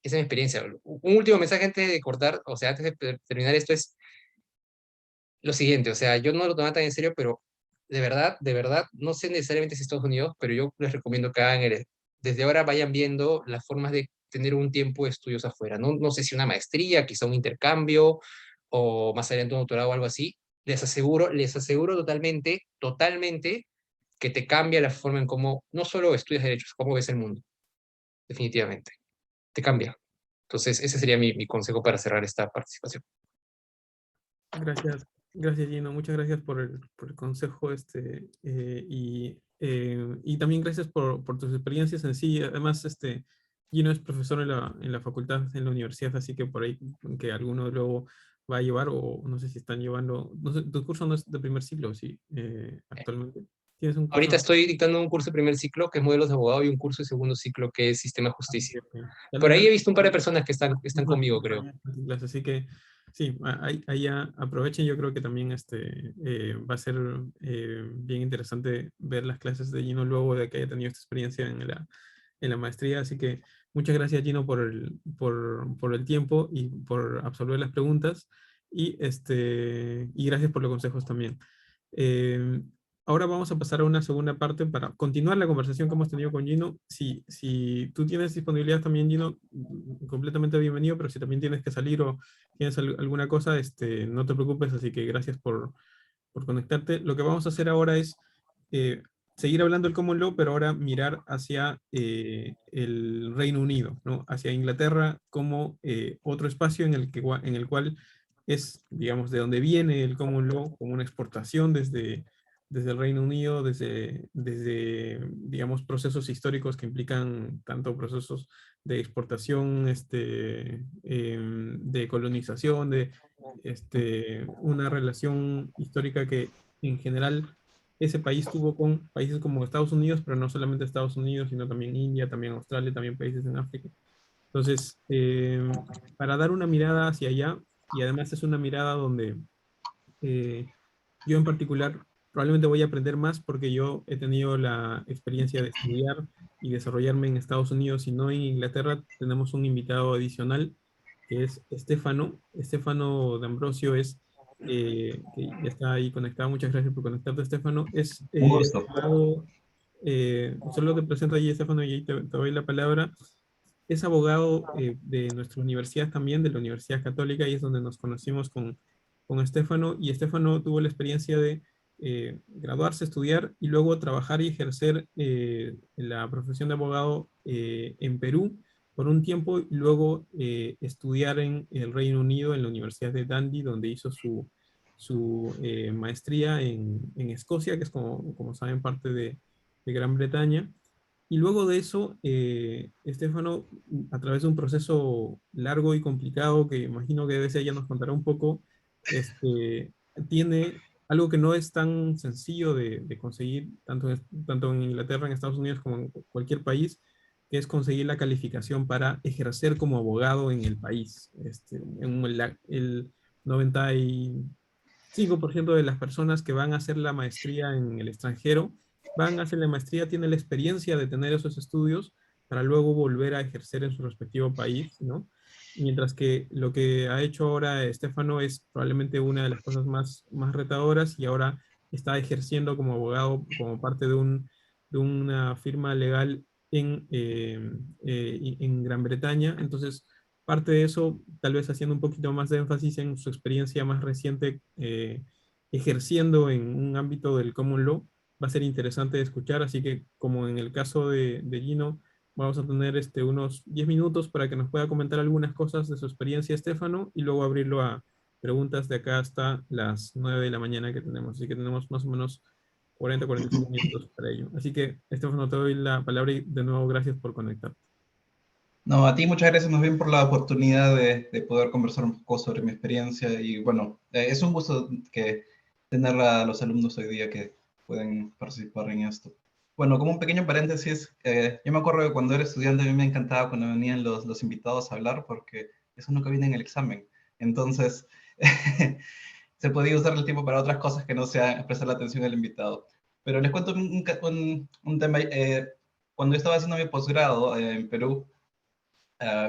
experiencia. Un último mensaje antes de cortar, o sea, antes de terminar esto es lo siguiente, o sea, yo no lo tomaba tan en serio, pero de verdad, no sé necesariamente si Estados Unidos, pero yo les recomiendo que desde ahora vayan viendo las formas de tener un tiempo de estudios afuera. No sé si una maestría, quizá un intercambio, o más adelante un doctorado o algo así. Les aseguro totalmente, totalmente que te cambia la forma en cómo, no solo estudias derechos, cómo ves el mundo, definitivamente. Te cambia. Entonces, ese sería mi consejo para cerrar esta participación. Gracias, gracias Gino, muchas gracias por el consejo y también gracias por tus experiencias en sí. Además, Gino es profesor en la facultad, en la universidad, así que por ahí que alguno luego va a llevar o no sé si están llevando, no sé, tu curso no es de primer ciclo, sí, actualmente. ¿Tienes un curso? Ahorita estoy dictando un curso de primer ciclo que es modelos de abogado y un curso de segundo ciclo que es sistema de justicia. Ok. Tal Por vez ahí he visto un par de personas que están conmigo, creo. Así que sí, ahí ya aprovechen. Yo creo que también va a ser bien interesante ver las clases de Gino luego de que haya tenido esta experiencia en la maestría. Así que muchas gracias, Gino, por el tiempo y por absolver las preguntas. Y gracias por los consejos también. Eh, Ahora vamos a pasar a una segunda parte para continuar la conversación que hemos tenido con Gino. Si tú tienes disponibilidad también, Gino, completamente bienvenido, pero si también tienes que salir o tienes alguna cosa, no te preocupes, así que gracias por conectarte. Lo que vamos a hacer ahora es seguir hablando del Common Law, pero ahora mirar hacia el Reino Unido, ¿no? Hacia Inglaterra como otro espacio en el cual es, digamos, de donde viene el Common Law, como una exportación desde desde el Reino Unido, digamos, procesos históricos que implican tanto procesos de exportación, de colonización, una relación histórica que en general ese país tuvo con países como Estados Unidos, pero no solamente Estados Unidos, sino también India, también Australia, también países en África. Entonces, para dar una mirada hacia allá, y además es una mirada donde yo en particular probablemente voy a aprender más porque yo he tenido la experiencia de estudiar y desarrollarme en Estados Unidos y no en Inglaterra. Tenemos un invitado adicional que es Estefano. Estefano D'Ambrosio que ya está ahí conectado. Muchas gracias por conectarte, Estefano. Es Un gusto. abogado, solo te presento allí, Estefano, y ahí te doy la palabra. Es abogado de nuestra universidad también, de la Universidad Católica, y es donde nos conocimos con Estefano, y Estefano tuvo la experiencia de graduarse, estudiar y luego trabajar y ejercer la profesión de abogado en Perú por un tiempo, y luego estudiar en el Reino Unido, en la Universidad de Dundee, donde hizo su maestría en Escocia, que es como saben parte de Gran Bretaña. Y luego de eso, Estefano, a través de un proceso largo y complicado, que imagino que a veces ella nos contará un poco, tiene algo que no es tan sencillo de conseguir, tanto en Inglaterra, en Estados Unidos, como en cualquier país, que es conseguir la calificación para ejercer como abogado en el país. El 95% de las personas que van a hacer la maestría en el extranjero, van a hacer la maestría, tienen la experiencia de tener esos estudios para luego volver a ejercer en su respectivo país, ¿no? Mientras que lo que ha hecho ahora Estefano es probablemente una de las cosas más retadoras, y ahora está ejerciendo como abogado, como parte de una firma legal en Gran Bretaña. Entonces, parte de eso, tal vez haciendo un poquito más de énfasis en su experiencia más reciente ejerciendo en un ámbito del common law, va a ser interesante de escuchar. Así que, como en el caso de Gino, vamos a tener unos 10 minutos para que nos pueda comentar algunas cosas de su experiencia, Estefano, y luego abrirlo a preguntas de acá hasta las 9 de la mañana que tenemos. Así que tenemos más o menos 45 minutos para ello. Así que, Estefano, te doy la palabra y de nuevo gracias por conectarte. No, a ti muchas gracias más bien por la oportunidad de poder conversar un poco sobre mi experiencia, y bueno, es un gusto tener a los alumnos hoy día que pueden participar en esto. Bueno, como un pequeño paréntesis, yo me acuerdo que cuando era estudiante a mí me encantaba cuando venían los invitados a hablar, porque eso nunca viene en el examen. Entonces, se podía usar el tiempo para otras cosas que no sea prestar la atención al invitado. Pero les cuento un tema. Cuando yo estaba haciendo mi posgrado en Perú,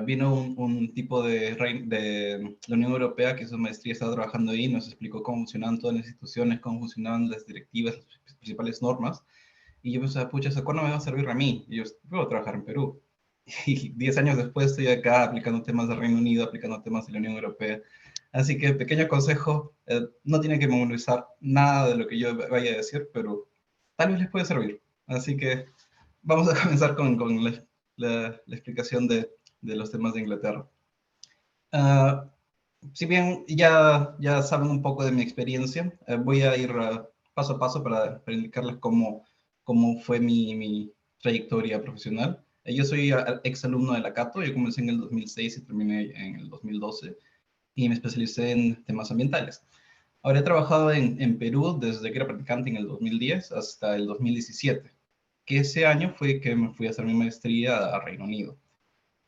vino un tipo de la Unión Europea que su maestría estaba trabajando ahí, nos explicó cómo funcionaban todas las instituciones, cómo funcionaban las directivas, las principales normas, y yo pensaba, pucha, ¿eso cuándo me va a servir a mí? Y yo puedo trabajar en Perú. Y 10 años después estoy acá aplicando temas del Reino Unido, aplicando temas de la Unión Europea. Así que, pequeño consejo, no tienen que memorizar nada de lo que yo vaya a decir, pero tal vez les puede servir. Así que vamos a comenzar con la explicación de los temas de Inglaterra. Si bien ya saben un poco de mi experiencia, voy a ir paso a paso para indicarles cómo fue mi trayectoria profesional. Yo soy ex alumno de la Cato, yo comencé en el 2006 y terminé en el 2012, y me especialicé en temas ambientales. Ahora he trabajado en Perú desde que era practicante en el 2010 hasta el 2017, que ese año fue que me fui a hacer mi maestría a Reino Unido,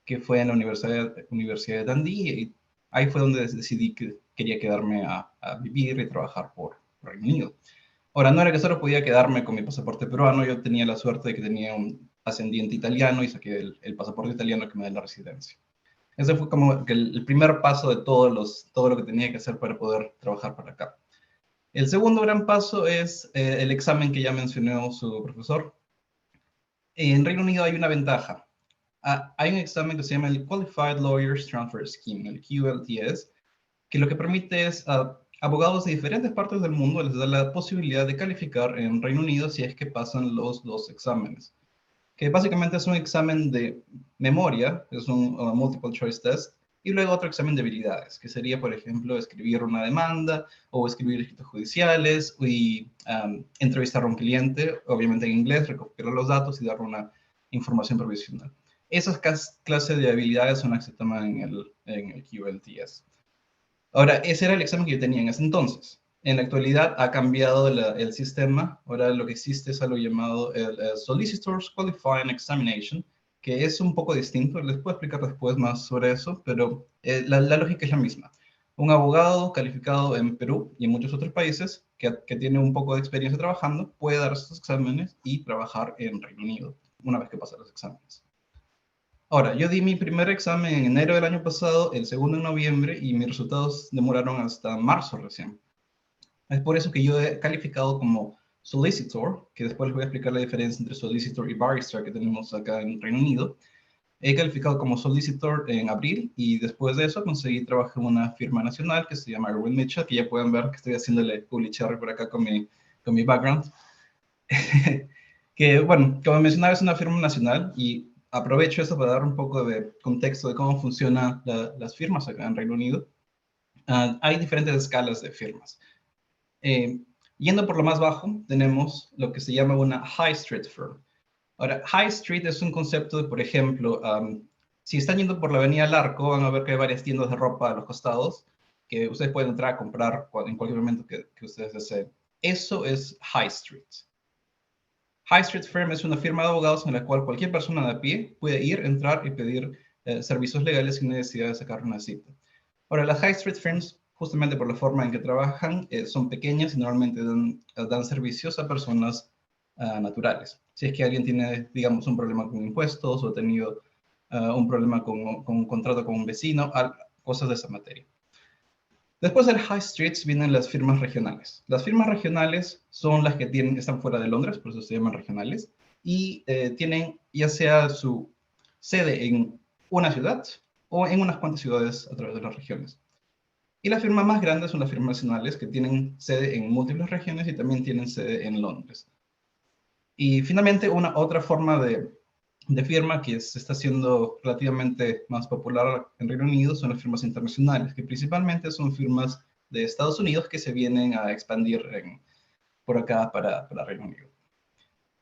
que fue en la Universidad de Dundee, y ahí fue donde decidí que quería quedarme a vivir y trabajar por Reino Unido. Ahora, no era que solo podía quedarme con mi pasaporte peruano, yo tenía la suerte de que tenía un ascendiente italiano y saqué el pasaporte italiano que me da la residencia. Ese fue como que el primer paso de todo lo que tenía que hacer para poder trabajar para acá. El segundo gran paso es el examen que ya mencionó su profesor. En Reino Unido hay una ventaja. Hay un examen que se llama el Qualified Lawyers Transfer Scheme, el QLTS, que lo que permite es a abogados de diferentes partes del mundo les da la posibilidad de calificar en Reino Unido si es que pasan los dos exámenes, que básicamente es un examen de memoria, es un multiple choice test, y luego otro examen de habilidades, que sería, por ejemplo, escribir una demanda o escribir escritos judiciales y entrevistar a un cliente, obviamente en inglés, recopilar los datos y dar una información provisional. Esas clases de habilidades son las que se toman en el QLTS. Ahora, ese era el examen que yo tenía en ese entonces. En la actualidad ha cambiado el sistema. Ahora lo que existe es algo llamado el Solicitors Qualifying Examination, que es un poco distinto. Les puedo explicar después más sobre eso, pero la lógica es la misma. Un abogado calificado en Perú y en muchos otros países que tiene un poco de experiencia trabajando puede dar estos exámenes y trabajar en Reino Unido una vez que pasa los exámenes. Ahora, yo di mi primer examen en enero del año pasado, el segundo en noviembre, y mis resultados demoraron hasta marzo recién. Es por eso que yo he calificado como solicitor, que después les voy a explicar la diferencia entre solicitor y barrister que tenemos acá en Reino Unido. He calificado como solicitor en abril y después de eso conseguí trabajo en una firma nacional que se llama Irwin Mitchell, que ya pueden ver que estoy haciéndole publicidad por acá con mi background. Que, bueno, como mencionaba, es una firma nacional y aprovecho eso para dar un poco de contexto de cómo funcionan las firmas acá en Reino Unido. Hay diferentes escalas de firmas. Yendo por lo más bajo, tenemos lo que se llama una High Street Firm. Ahora, High Street es un concepto de, por ejemplo, si están yendo por la avenida Larco, van a ver que hay varias tiendas de ropa a los costados que ustedes pueden entrar a comprar en cualquier momento que ustedes deseen. Eso es High Street. High Street Firm es una firma de abogados en la cual cualquier persona de a pie puede ir, entrar y pedir servicios legales sin necesidad de sacar una cita. Ahora, las High Street Firms, justamente por la forma en que trabajan, son pequeñas y normalmente dan servicios a personas naturales. Si es que alguien tiene, digamos, un problema con impuestos o ha tenido un problema con un contrato con un vecino, cosas de esa materia. Después del High Streets vienen las firmas regionales. Las firmas regionales son las que están fuera de Londres, por eso se llaman regionales, y tienen ya sea su sede en una ciudad o en unas cuantas ciudades a través de las regiones. Y las firmas más grandes son las firmas nacionales que tienen sede en múltiples regiones y también tienen sede en Londres. Y finalmente, otra forma de firma que se está haciendo relativamente más popular en Reino Unido son las firmas internacionales, que principalmente son firmas de Estados Unidos que se vienen a expandir por acá para Reino Unido.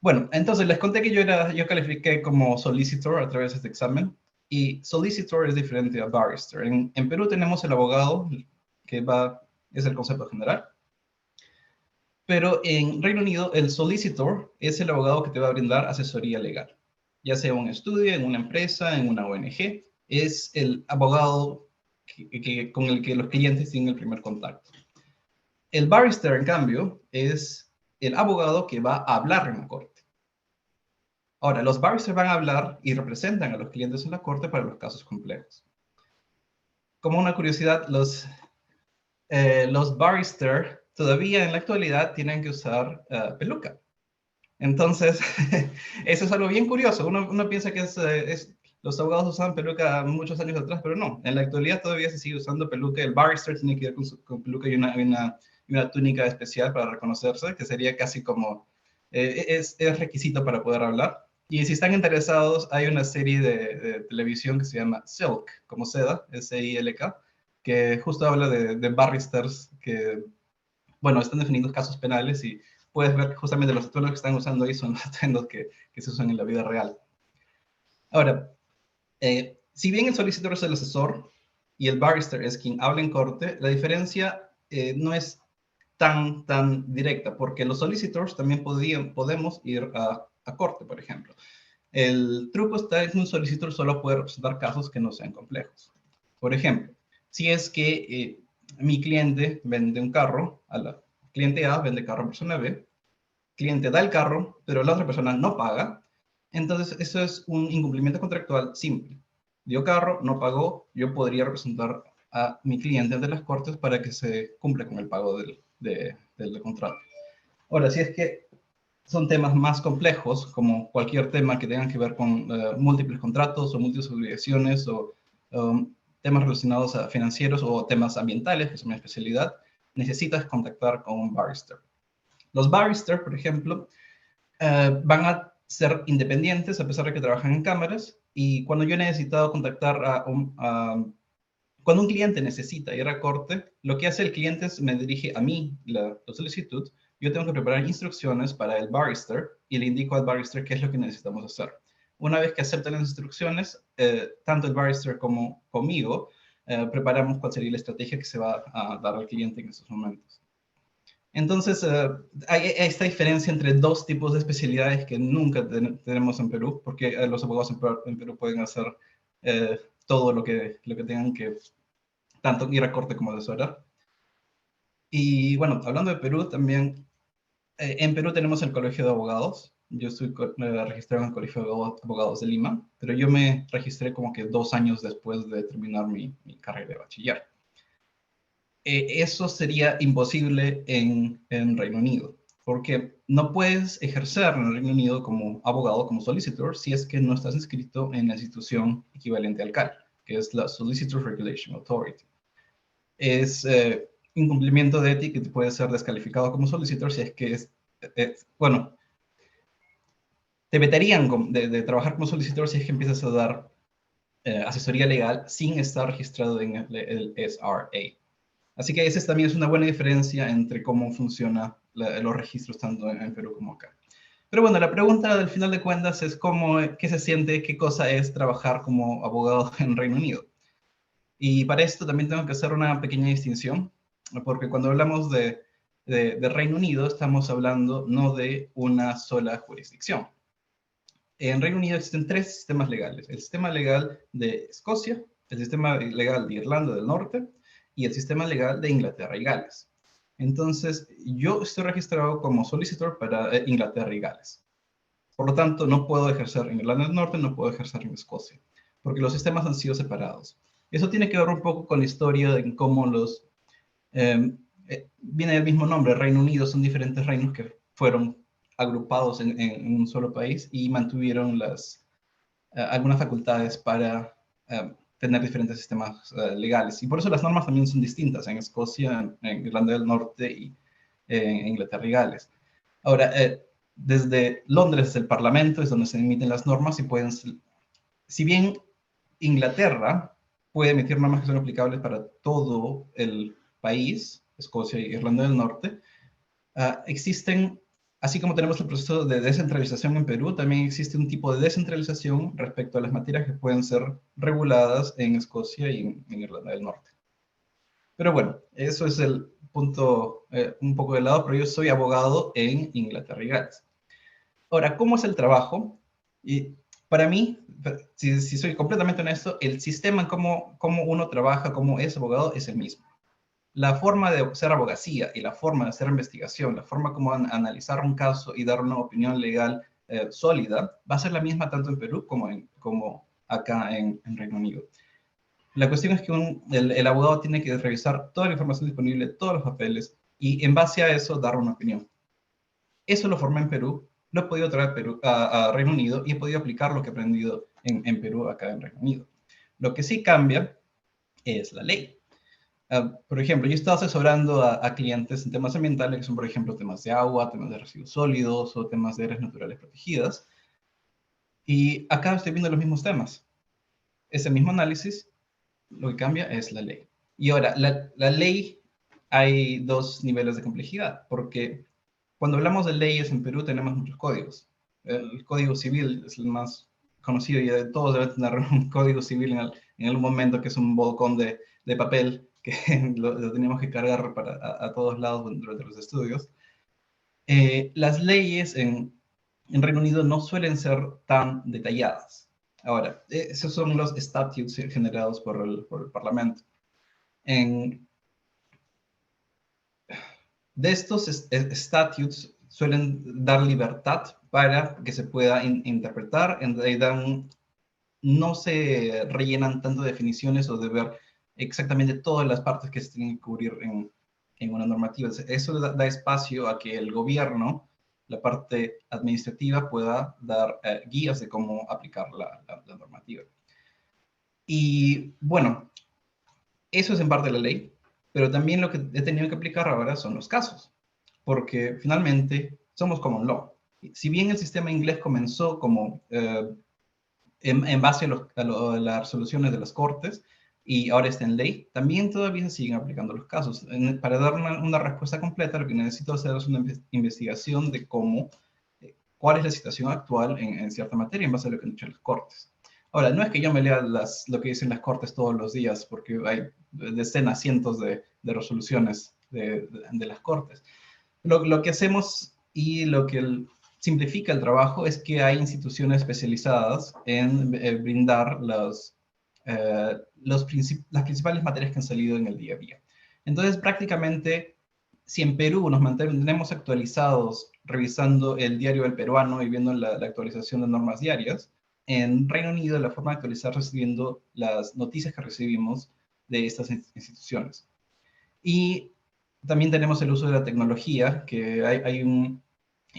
Bueno, entonces les conté que yo califiqué como solicitor a través de este examen, y solicitor es diferente a barrister. En Perú tenemos el abogado, que es el concepto general, pero en Reino Unido el solicitor es el abogado que te va a brindar asesoría legal, ya sea un estudio, en una empresa, en una ONG, es el abogado con el que los clientes tienen el primer contacto. El barrister, en cambio, es el abogado que va a hablar en la corte. Ahora, los barristers van a hablar y representan a los clientes en la corte para los casos complejos. Como una curiosidad, los barristers todavía en la actualidad tienen que usar peluca. Entonces, eso es algo bien curioso. Uno piensa que los abogados usaban peluca muchos años atrás, pero no. En la actualidad todavía se sigue usando peluca. El barrister tiene que ir con peluca y una túnica especial para reconocerse, que sería casi como, es requisito para poder hablar. Y si están interesados, hay una serie de televisión que se llama Silk, como seda, S-I-L-K, que justo habla de barristers que, bueno, están definiendo casos penales y puedes ver que justamente los atuendos que están usando ahí son los atuendos que se usan en la vida real. Ahora, si bien el solicitor es el asesor y el barrister es quien habla en corte, la diferencia no es tan directa, porque los solicitors también podemos ir a corte, por ejemplo. El truco está en que un solicitor solo puede representar casos que no sean complejos. Por ejemplo, si es que mi cliente vende un carro, cliente A vende carro a persona B, cliente da el carro, pero la otra persona no paga, entonces eso es un incumplimiento contractual simple. Dio carro, no pagó, yo podría representar a mi cliente ante las cortes para que se cumpla con el pago del contrato. Ahora, si es que son temas más complejos, como cualquier tema que tenga que ver con múltiples contratos o múltiples obligaciones o temas relacionados a financieros o temas ambientales, que es mi especialidad, necesitas contactar con un barrister. Los barristers, por ejemplo, van a ser independientes a pesar de que trabajan en cámaras, y cuando yo he necesitado contactar Cuando un cliente necesita ir a corte, lo que hace el cliente es me dirige a mí la solicitud. Yo tengo que preparar instrucciones para el barrister y le indico al barrister qué es lo que necesitamos hacer. Una vez que aceptan las instrucciones, tanto el barrister como conmigo, preparamos cuál sería la estrategia que se va a dar al cliente en estos momentos. Entonces, hay esta diferencia entre dos tipos de especialidades que nunca tenemos en Perú, porque los abogados en Perú pueden hacer todo lo que tengan que, tanto ir a corte como asesorar. Y bueno, hablando de Perú, también, en Perú tenemos el Colegio de Abogados. Yo estoy registrado en el Colegio de Abogados de Lima, pero yo me registré como que 2 años después de terminar mi carrera de bachiller. Eso sería imposible en Reino Unido, porque no puedes ejercer en el Reino Unido como abogado, como solicitor, si es que no estás inscrito en la institución equivalente al CAL, que es la Solicitor Regulation Authority. Es incumplimiento de ética que te puede ser descalificado como solicitor si es que bueno, te vetarían de trabajar como solicitor si es que empiezas a dar asesoría legal sin estar registrado en el SRA. Así que esa también es una buena diferencia entre cómo funcionan los registros tanto en Perú como acá. Pero bueno, la pregunta al final de cuentas es qué se siente, qué cosa es trabajar como abogado en Reino Unido. Y para esto también tengo que hacer una pequeña distinción, porque cuando hablamos de Reino Unido estamos hablando no de una sola jurisdicción. En Reino Unido existen 3 sistemas legales. El sistema legal de Escocia, el sistema legal de Irlanda del Norte y el sistema legal de Inglaterra y Gales. Entonces, yo estoy registrado como solicitor para Inglaterra y Gales. Por lo tanto, no puedo ejercer en Irlanda del Norte, no puedo ejercer en Escocia, porque los sistemas han sido separados. Eso tiene que ver un poco con la historia de cómo viene del mismo nombre, Reino Unido, son diferentes reinos que fueron agrupados en un solo país y mantuvieron algunas facultades para tener diferentes sistemas legales. Y por eso las normas también son distintas en Escocia, en Irlanda del Norte y en Inglaterra y Gales. Ahora, desde Londres, el Parlamento, es donde se emiten las normas y pueden ser, si bien Inglaterra puede emitir normas que son aplicables para todo el país, Escocia y Irlanda del Norte, existen, así como tenemos el proceso de descentralización en Perú, también existe un tipo de descentralización respecto a las materias que pueden ser reguladas en Escocia y en Irlanda del Norte. Pero bueno, eso es el punto un poco de lado, pero yo soy abogado en Inglaterra y Gales. Ahora, ¿cómo es el trabajo? Y para mí, si soy completamente honesto, el sistema, cómo uno trabaja, cómo es abogado, es el mismo. La forma de hacer abogacía y la forma de hacer investigación, la forma como analizar un caso y dar una opinión legal sólida, va a ser la misma tanto en Perú como acá en Reino Unido. La cuestión es que el abogado tiene que revisar toda la información disponible, todos los papeles, y en base a eso dar una opinión. Eso lo formé en Perú, lo he podido traer a Reino Unido y he podido aplicar lo que he aprendido en Perú acá en Reino Unido. Lo que sí cambia es la ley. Por ejemplo, yo he estado asesorando a clientes en temas ambientales, que son, por ejemplo, temas de agua, temas de residuos sólidos o temas de áreas naturales protegidas. Y acá estoy viendo los mismos temas. Ese mismo análisis, lo que cambia es la ley. Y ahora, la ley, hay 2 niveles de complejidad, porque cuando hablamos de leyes en Perú tenemos muchos códigos. El Código Civil es el más conocido, y todos deben tener un Código Civil en algún momento, que es un volcón de papel que lo teníamos que cargar a todos lados durante los estudios. Las leyes en Reino Unido no suelen ser tan detalladas. Ahora, esos son los statutes generados por el Parlamento. De estos statutes suelen dar libertad para que se pueda interpretar, en realidad no se rellenan tanto definiciones o de ver exactamente todas las partes que se tienen que cubrir en una normativa. Eso da espacio a que el gobierno, la parte administrativa, pueda dar guías de cómo aplicar la normativa. Y bueno, eso es en parte la ley, pero también lo que he tenido que aplicar ahora son los casos, porque finalmente somos common law. Si bien el sistema inglés comenzó como en base a las resoluciones de las cortes, y ahora está en ley, también todavía se siguen aplicando los casos. Para dar una respuesta completa, lo que necesito hacer es una investigación de cuál es la situación actual en cierta materia en base a lo que han dicho las cortes. Ahora, no es que yo me lea lo que dicen las cortes todos los días, porque hay decenas, cientos de resoluciones de las cortes. Lo que hacemos y lo que simplifica el trabajo es que hay instituciones especializadas en brindar las principales materias que han salido en el día a día. Entonces, prácticamente, si en Perú nos mantenemos actualizados revisando el diario del peruano y viendo la actualización de normas diarias, en Reino Unido la forma de actualizar recibiendo las noticias que recibimos de estas instituciones. Y también tenemos el uso de la tecnología, que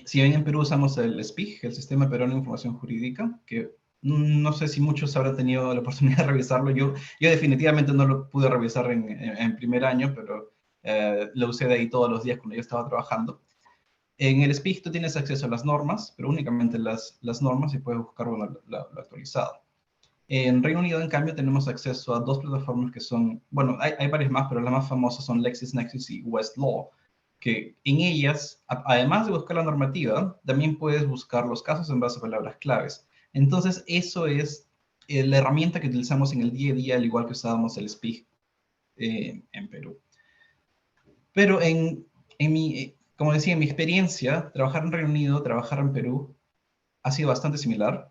si bien en Perú usamos el SPIG, el Sistema Peruano de Información Jurídica, que no sé si muchos habrán tenido la oportunidad de revisarlo. Yo definitivamente no lo pude revisar en primer año, pero lo usé de ahí todos los días cuando yo estaba trabajando. En el SPIG tú tienes acceso a las normas, pero únicamente las normas y puedes buscar lo actualizado. En Reino Unido, en cambio, tenemos acceso a dos plataformas que son, bueno, hay varias más, pero las más famosas son LexisNexis y Westlaw, que en ellas, además de buscar la normativa, también puedes buscar los casos en base a palabras claves. Entonces, eso es la herramienta que utilizamos en el día a día, al igual que usábamos el SPIG en Perú. Pero como decía, en mi experiencia, trabajar en Reino Unido, trabajar en Perú, ha sido bastante similar.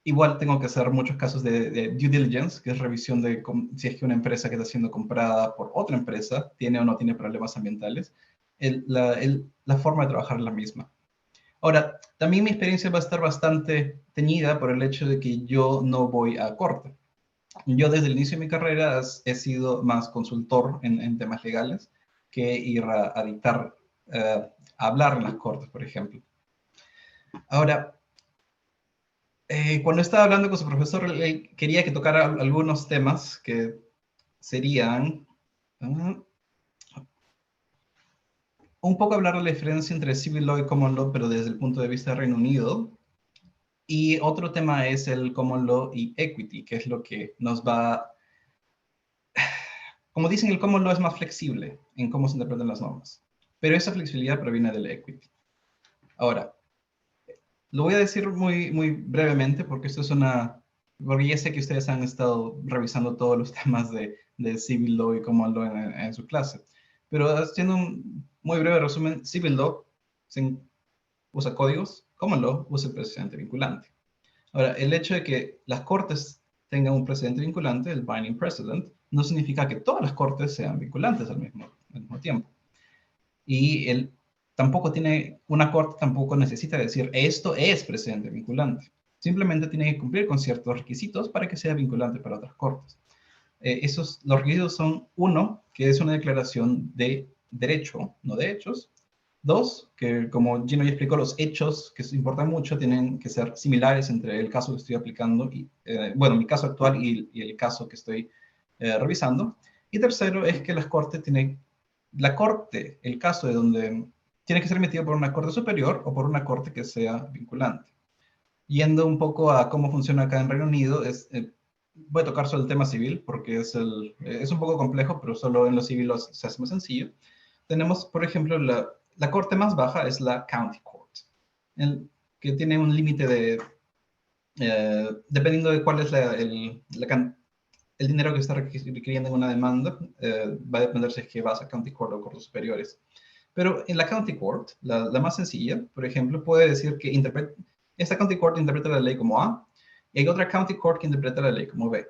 Igual tengo que hacer muchos casos de due diligence, que es revisión de si es que una empresa que está siendo comprada por otra empresa tiene o no tiene problemas ambientales. La forma de trabajar es la misma. Ahora, también mi experiencia va a estar bastante teñida por el hecho de que yo no voy a corte. Yo desde el inicio de mi carrera he sido más consultor en temas legales que ir a dictar, a hablar en las cortes, por ejemplo. Ahora, cuando estaba hablando con su profesor, él quería que tocara algunos temas que serían un poco hablar de la diferencia entre Civil Law y Common Law, pero desde el punto de vista de Reino Unido. Y otro tema es el Common Law y Equity, que es lo que nos va... Como dicen, el Common Law es más flexible en cómo se interpretan las normas, pero esa flexibilidad proviene del Equity. Ahora, lo voy a decir muy, muy brevemente porque esto es porque ya sé que ustedes han estado revisando todos los temas de Civil Law y Common Law en su clase. Pero haciendo un muy breve resumen, Civil Law usa códigos, Common Law usa el precedente vinculante. Ahora, el hecho de que las cortes tengan un precedente vinculante, el binding precedent, no significa que todas las cortes sean vinculantes al mismo tiempo. Y una corte tampoco necesita decir, esto es precedente vinculante. Simplemente tiene que cumplir con ciertos requisitos para que sea vinculante para otras cortes. Los requisitos son, uno, que es una declaración de derecho, no de hechos. Dos, que como Gino ya explicó, los hechos, que importan mucho, tienen que ser similares entre el caso que estoy aplicando, bueno, mi caso actual y el caso que estoy revisando. Y tercero, es que el caso de donde tiene que ser emitido por una corte superior o por una corte que sea vinculante. Yendo un poco a cómo funciona acá en Reino Unido, voy a tocar solo el tema civil porque es un poco complejo, pero solo en lo civil se hace más sencillo. Tenemos, por ejemplo, la corte más baja es la County Court, que tiene un límite dependiendo de cuál es el dinero que está requiriendo en una demanda, va a depender si es que vas a County Court o cortes superiores. Pero en la County Court, la más sencilla, por ejemplo, puede decir que esta County Court interpreta la ley como A, y hay otra County Court que interpreta la ley como B.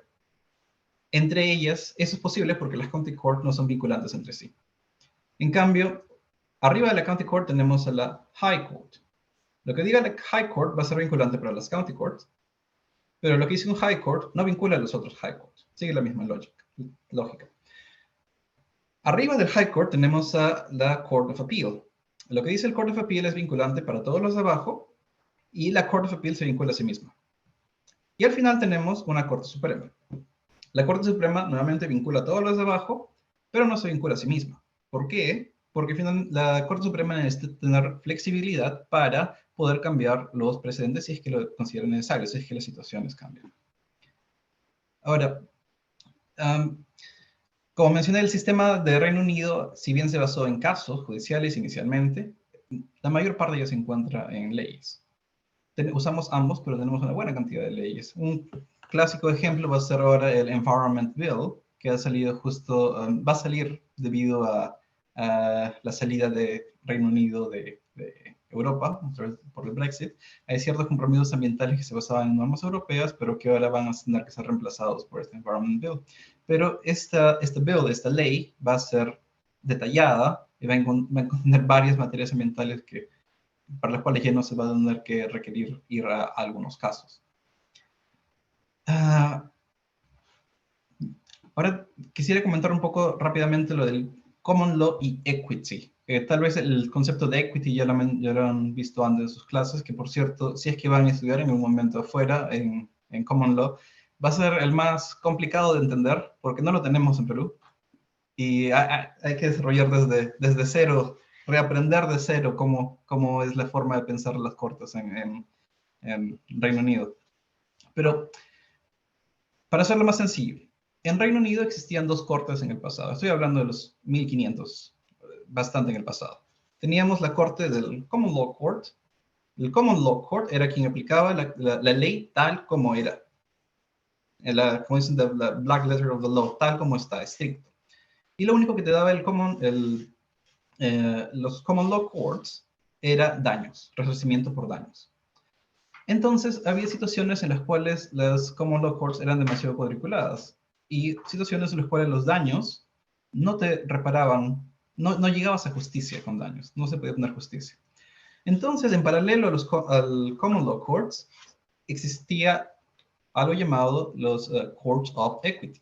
Entre ellas, eso es posible porque las County Court no son vinculantes entre sí. En cambio, arriba de la County Court tenemos a la High Court. Lo que diga la High Court va a ser vinculante para las County Courts, pero lo que dice un High Court no vincula a los otros High Courts. Sigue la misma lógica. Arriba del High Court tenemos a la Court of Appeal. Lo que dice el Court of Appeal es vinculante para todos los de abajo, y la Court of Appeal se vincula a sí misma. Y al final tenemos una Corte Suprema. La Corte Suprema nuevamente vincula a todos los de abajo, pero no se vincula a sí misma. ¿Por qué? Porque la Corte Suprema necesita tener flexibilidad para poder cambiar los precedentes si es que lo considera necesario, si es que las situaciones cambian. Ahora, Como mencioné, el sistema de Reino Unido, si bien se basó en casos judiciales inicialmente, la mayor parte ya se encuentra en leyes. Usamos ambos, pero tenemos una buena cantidad de leyes. Un clásico ejemplo va a ser ahora el Environment Bill, que ha salido justo, va a salir debido a la salida de Reino Unido de Europa por el Brexit. Hay ciertos compromisos ambientales que se basaban en normas europeas, pero que ahora van a tener que ser reemplazados por este Environment Bill. Pero esta ley va a ser detallada y va a contener varias materias ambientales para las cuales ya no se va a tener que requerir ir a algunos casos. Ahora quisiera comentar un poco rápidamente lo del Common Law y Equity. Tal vez el concepto de Equity ya lo han visto antes en sus clases, que por cierto, si es que van a estudiar en un momento afuera en Common Law, va a ser el más complicado de entender, porque no lo tenemos en Perú. Y hay que desarrollar desde cero, reaprender de cero cómo es la forma de pensar las cortes en Reino Unido. Pero, para hacerlo más sencillo, en Reino Unido existían dos cortes en el pasado. Estoy hablando de los 1500, bastante en el pasado. Teníamos la corte del Common Law Court. El Common Law Court era quien aplicaba la ley tal como era. Como dicen, la Black Letter of the Law, tal como está, estricto. Y lo único que te daba los Common Law Courts era daños, resarcimiento por daños. Entonces, había situaciones en las cuales las Common Law Courts eran demasiado cuadriculadas y situaciones en las cuales los daños no te reparaban, no llegabas a justicia con daños, no se podía tener justicia. Entonces, en paralelo al Common Law Courts, existía algo llamado los Courts of Equity.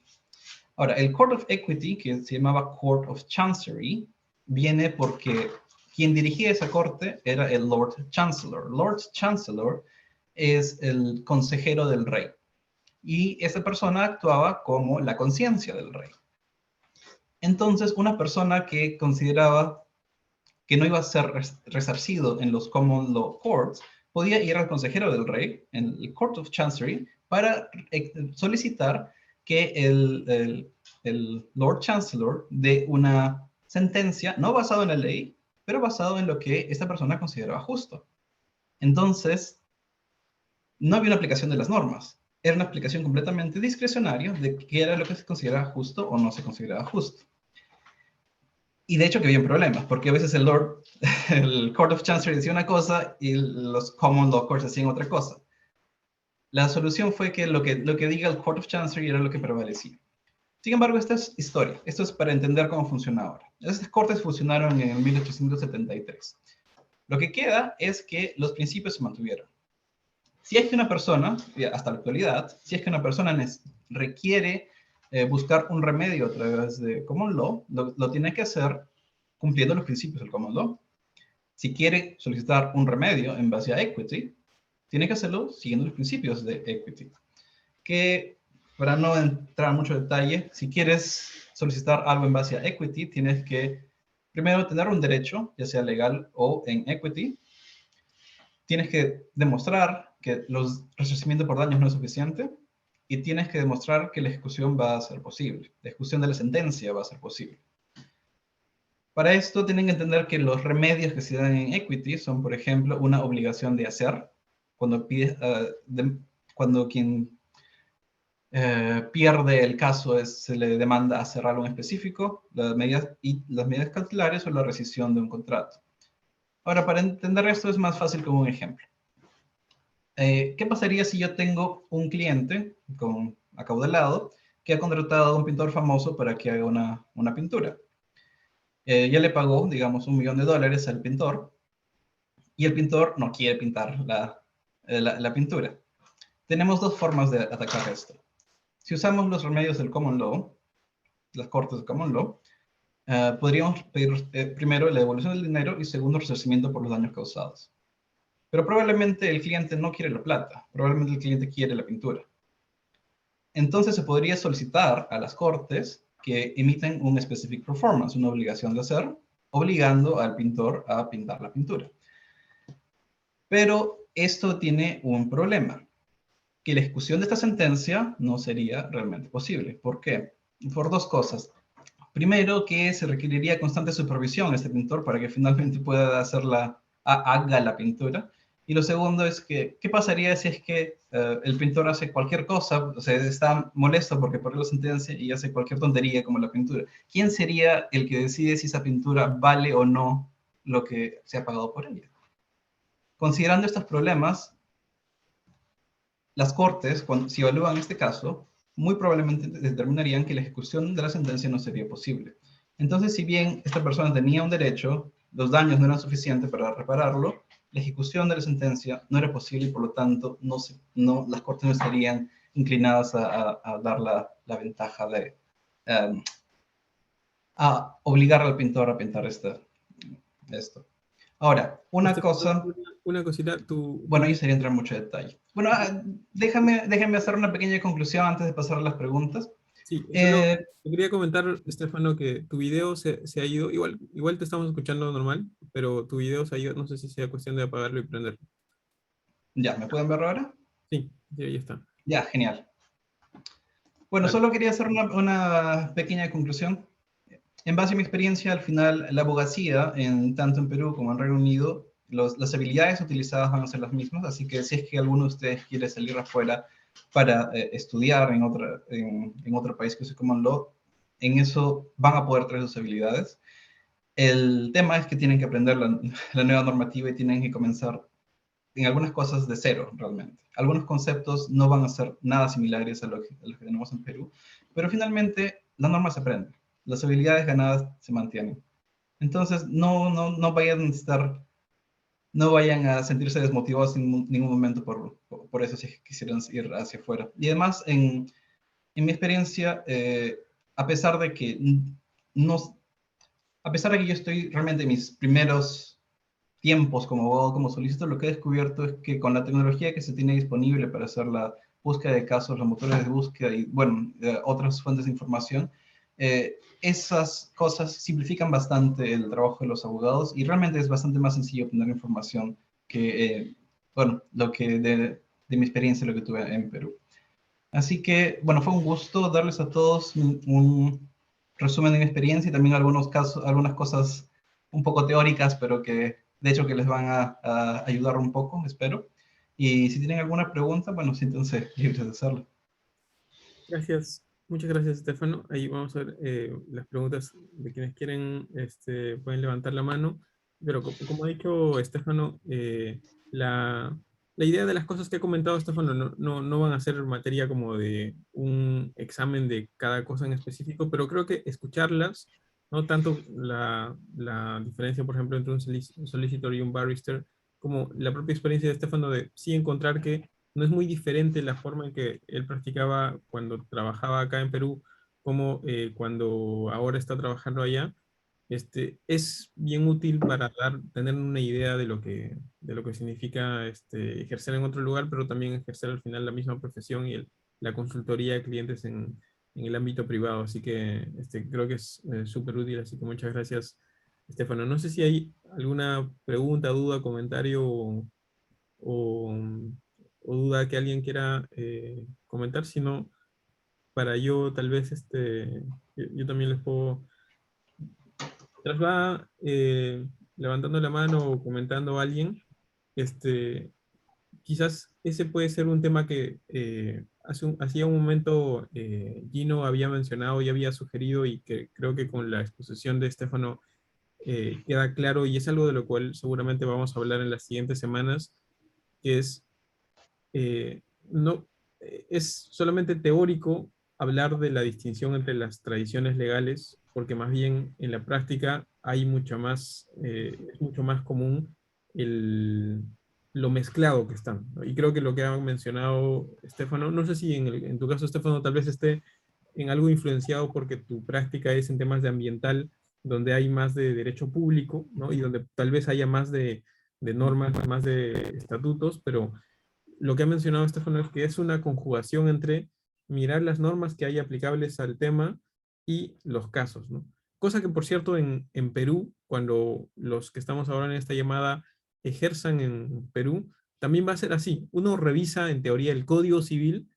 Ahora, el Court of Equity, que se llamaba Court of Chancery, viene porque quien dirigía esa corte era el Lord Chancellor. Lord Chancellor es el consejero del rey. Y esa persona actuaba como la conciencia del rey. Entonces, una persona que consideraba que no iba a ser resarcido en los Common Law Courts, podía ir al consejero del rey, en el Court of Chancery, para solicitar que el Lord Chancellor dé una sentencia, no basado en la ley, pero basado en lo que esta persona consideraba justo. Entonces, no había una aplicación de las normas. Era una aplicación completamente discrecionaria de qué era lo que se consideraba justo o no se consideraba justo. Y de hecho que había problemas, porque a veces el Court of Chancery decía una cosa y los Common Law Courts decían otra cosa. La solución fue que lo que diga el Court of Chancery era lo que prevalecía. Sin embargo, esta es historia. Esto es para entender cómo funciona ahora. Estas cortes funcionaron en 1873. Lo que queda es que los principios se mantuvieron. Si es que una persona, hasta la actualidad, si es que una persona requiere buscar un remedio a través de Common Law, lo tiene que hacer cumpliendo los principios del Common Law. Si quiere solicitar un remedio en base a Equity, tiene que hacerlo siguiendo los principios de Equity. Que, para no entrar en mucho detalle, si quieres solicitar algo en base a Equity, tienes que primero tener un derecho, ya sea legal o en Equity. Tienes que demostrar que los resarcimientos por daños no es suficiente y tienes que demostrar que la ejecución va a ser posible. La ejecución de la sentencia va a ser posible. Para esto tienen que entender que los remedios que se dan en Equity son, por ejemplo, una obligación de hacer. Cuando quien pierde el caso se le demanda hacer algo en específico, las medidas cautelares o la rescisión de un contrato. Ahora, para entender esto es más fácil con un ejemplo. ¿Qué pasaría si yo tengo un cliente acaudalado que ha contratado a un pintor famoso para que haga una pintura? Ya le pagó, digamos, $1 millón al pintor y el pintor no quiere pintar la pintura. Tenemos dos formas de atacar esto. Si usamos los remedios del Common Law, las cortes del Common Law, podríamos pedir primero la devolución del dinero y segundo, resarcimiento por los daños causados. Pero probablemente el cliente no quiere la plata, probablemente el cliente quiere la pintura. Entonces se podría solicitar a las cortes que emiten un specific performance, una obligación de hacer, obligando al pintor a pintar la pintura. Pero esto tiene un problema, que la ejecución de esta sentencia no sería realmente posible. ¿Por qué? por dos cosas. Primero, que se requeriría constante supervisión a este pintor para que finalmente pueda haga la pintura. Y lo segundo es que, ¿qué pasaría si es que el pintor hace cualquier cosa, o sea, está molesto porque perdió la sentencia y hace cualquier tontería como la pintura? ¿Quién sería el que decide si esa pintura vale o no lo que se ha pagado por ella? Considerando estos problemas, las Cortes, si evalúan este caso, muy probablemente determinarían que la ejecución de la sentencia no sería posible. Entonces, si bien esta persona tenía un derecho, los daños no eran suficientes para repararlo, la ejecución de la sentencia no era posible y por lo tanto las Cortes no estarían inclinadas a dar la ventaja de a obligar al pintor a pintar esto. Ahora, una cosa... Una cosita, Bueno, ahí sería entrar en mucho detalle. Bueno, déjame hacer una pequeña conclusión antes de pasar a las preguntas. Sí, solo te quería comentar, Estefano, que tu video se ha ido, igual te estamos escuchando normal, pero tu video se ha ido, no sé si sea cuestión de apagarlo y prenderlo. Ya, ¿me pueden ver ahora? Sí, ahí está. Ya, genial. Bueno, Vale. solo quería hacer una pequeña conclusión. En base a mi experiencia, al final, la abogacía, tanto en Perú como en Reino Unido, las habilidades utilizadas van a ser las mismas, así que si es que alguno de ustedes quiere salir afuera para estudiar en otro país que use Common Law, en eso van a poder traer sus habilidades. El tema es que tienen que aprender la nueva normativa y tienen que comenzar en algunas cosas de cero, realmente. Algunos conceptos no van a ser nada similares a los que tenemos en Perú, pero finalmente la norma se aprende. Las habilidades ganadas se mantienen. Entonces, no vayan a sentirse desmotivados en ningún momento por eso si quisieran ir hacia afuera. Y además, en mi experiencia, a pesar de que yo estoy realmente en mis primeros tiempos como abogado, como solicitor, lo que he descubierto es que con la tecnología que se tiene disponible para hacer la búsqueda de casos, los motores de búsqueda y, bueno, otras fuentes de información, esas cosas simplifican bastante el trabajo de los abogados y realmente es bastante más sencillo obtener información que, bueno, de mi experiencia, lo que tuve en Perú. Así que, bueno, fue un gusto darles a todos un resumen de mi experiencia y también algunas cosas un poco teóricas, pero que de hecho que les van a ayudar un poco, espero. Y si tienen alguna pregunta, bueno, siéntense libres de hacerlo. Gracias, muchas gracias, Estefano. Ahí vamos a ver las preguntas de quienes quieren, pueden levantar la mano. Pero como ha dicho Estefano, la idea de las cosas que ha comentado Estefano no van a ser materia como de un examen de cada cosa en específico, pero creo que escucharlas, no tanto la diferencia, por ejemplo, entre un solicitor y un barrister, como la propia experiencia de Estefano de sí encontrar que no es muy diferente la forma en que él practicaba cuando trabajaba acá en Perú, como cuando ahora está trabajando allá. Es bien útil para tener una idea de lo que significa ejercer en otro lugar, pero también ejercer al final la misma profesión y la consultoría de clientes en el ámbito privado. Así que creo que es súper útil, así que muchas gracias, Estefano. No sé si hay alguna pregunta, duda, comentario o, o duda que alguien quiera comentar, sino para yo tal vez yo también les puedo, mientras va levantando la mano o comentando a alguien, quizás ese puede ser un tema que hacía un momento Gino había mencionado y había sugerido y que creo que con la exposición de Estefano queda claro y es algo de lo cual seguramente vamos a hablar en las siguientes semanas, que es no es solamente teórico hablar de la distinción entre las tradiciones legales, porque más bien en la práctica hay es mucho más común lo mezclado que están, ¿no? Y creo que lo que ha mencionado Estefano, no sé si en tu caso, Estefano, tal vez esté en algo influenciado porque tu práctica es en temas de ambiental, donde hay más de derecho público, ¿no? Y donde tal vez haya más de normas, más de estatutos, pero lo que ha mencionado Estefano es que es una conjugación entre mirar las normas que hay aplicables al tema y los casos, ¿no? Cosa que, por cierto, en Perú, cuando los que estamos ahora en esta llamada ejerzan en Perú, también va a ser así. Uno revisa, en teoría, el Código Civil,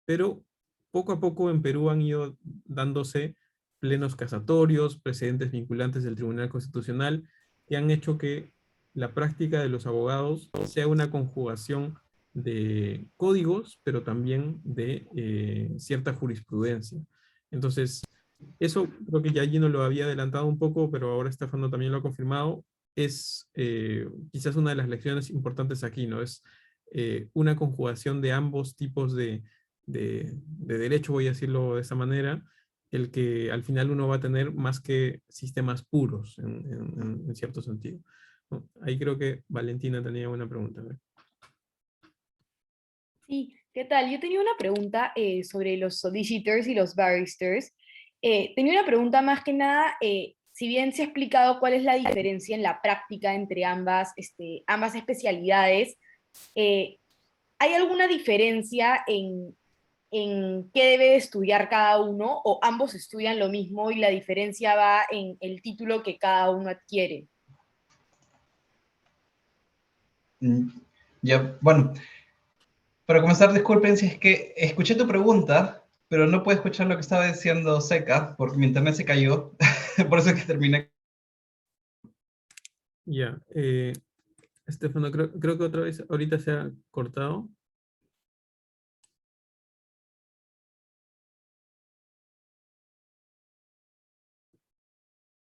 pero poco a poco en Perú han ido dándose plenos casatorios, precedentes vinculantes del Tribunal Constitucional, que han hecho que la práctica de los abogados sea una conjugación de códigos, pero también de cierta jurisprudencia. Entonces, eso creo que ya Gino lo había adelantado un poco, pero ahora Estefano también lo ha confirmado. Es quizás una de las lecciones importantes aquí, ¿no? Es una conjugación de ambos tipos de derecho, voy a decirlo de esa manera, el que al final uno va a tener más que sistemas puros, en cierto sentido, ¿no? Ahí creo que Valentina tenía una pregunta. A ver. Sí, ¿qué tal? Yo tenía una pregunta sobre los solicitors y los barristers. Tenía una pregunta más que nada, si bien se ha explicado cuál es la diferencia en la práctica entre ambas especialidades, ¿hay alguna diferencia en qué debe de estudiar cada uno, o ambos estudian lo mismo y la diferencia va en el título que cada uno adquiere? Ya, bueno, para comenzar, disculpen si es que escuché tu pregunta, pero no pude escuchar lo que estaba diciendo Seca, porque mi internet se cayó, por eso es que terminé. Ya, Estefano, creo que otra vez ahorita se ha cortado.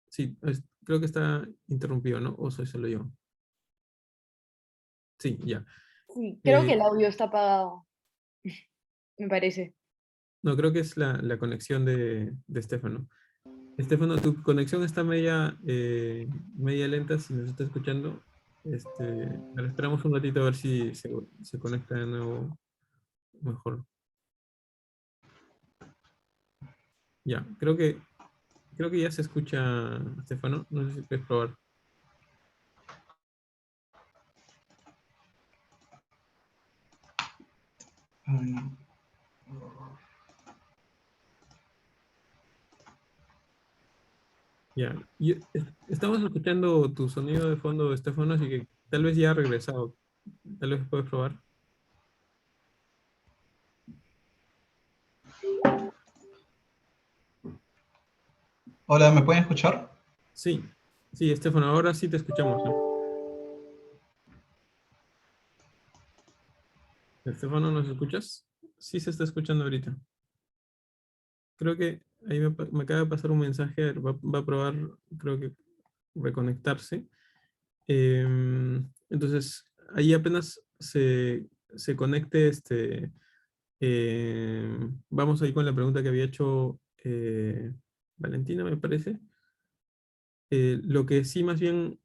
Sí, creo que está interrumpido, ¿no? ¿O soy solo yo? Sí, ya. Sí, creo que Eh, el audio está apagado, me parece. no, creo que es la conexión de Estefano. Estefano, tu conexión está media lenta, si nos está escuchando. Pero esperamos un ratito a ver si se conecta de nuevo mejor. Ya, creo que ya se escucha, Estefano. No sé si puedes probar. Ya, estamos escuchando tu sonido de fondo, Estefano, así que tal vez ya ha regresado. Tal vez puedes probar. Hola, ¿me pueden escuchar? Sí, sí, Estefano, ahora sí te escuchamos, ¿no? Estefano, ¿nos escuchas? Sí se está escuchando ahorita. Creo que ahí me acaba de pasar un mensaje, va a probar, creo que reconectarse. Entonces, ahí apenas se conecte, vamos ahí con la pregunta que había hecho Valentina, me parece. Lo que sí, más bien,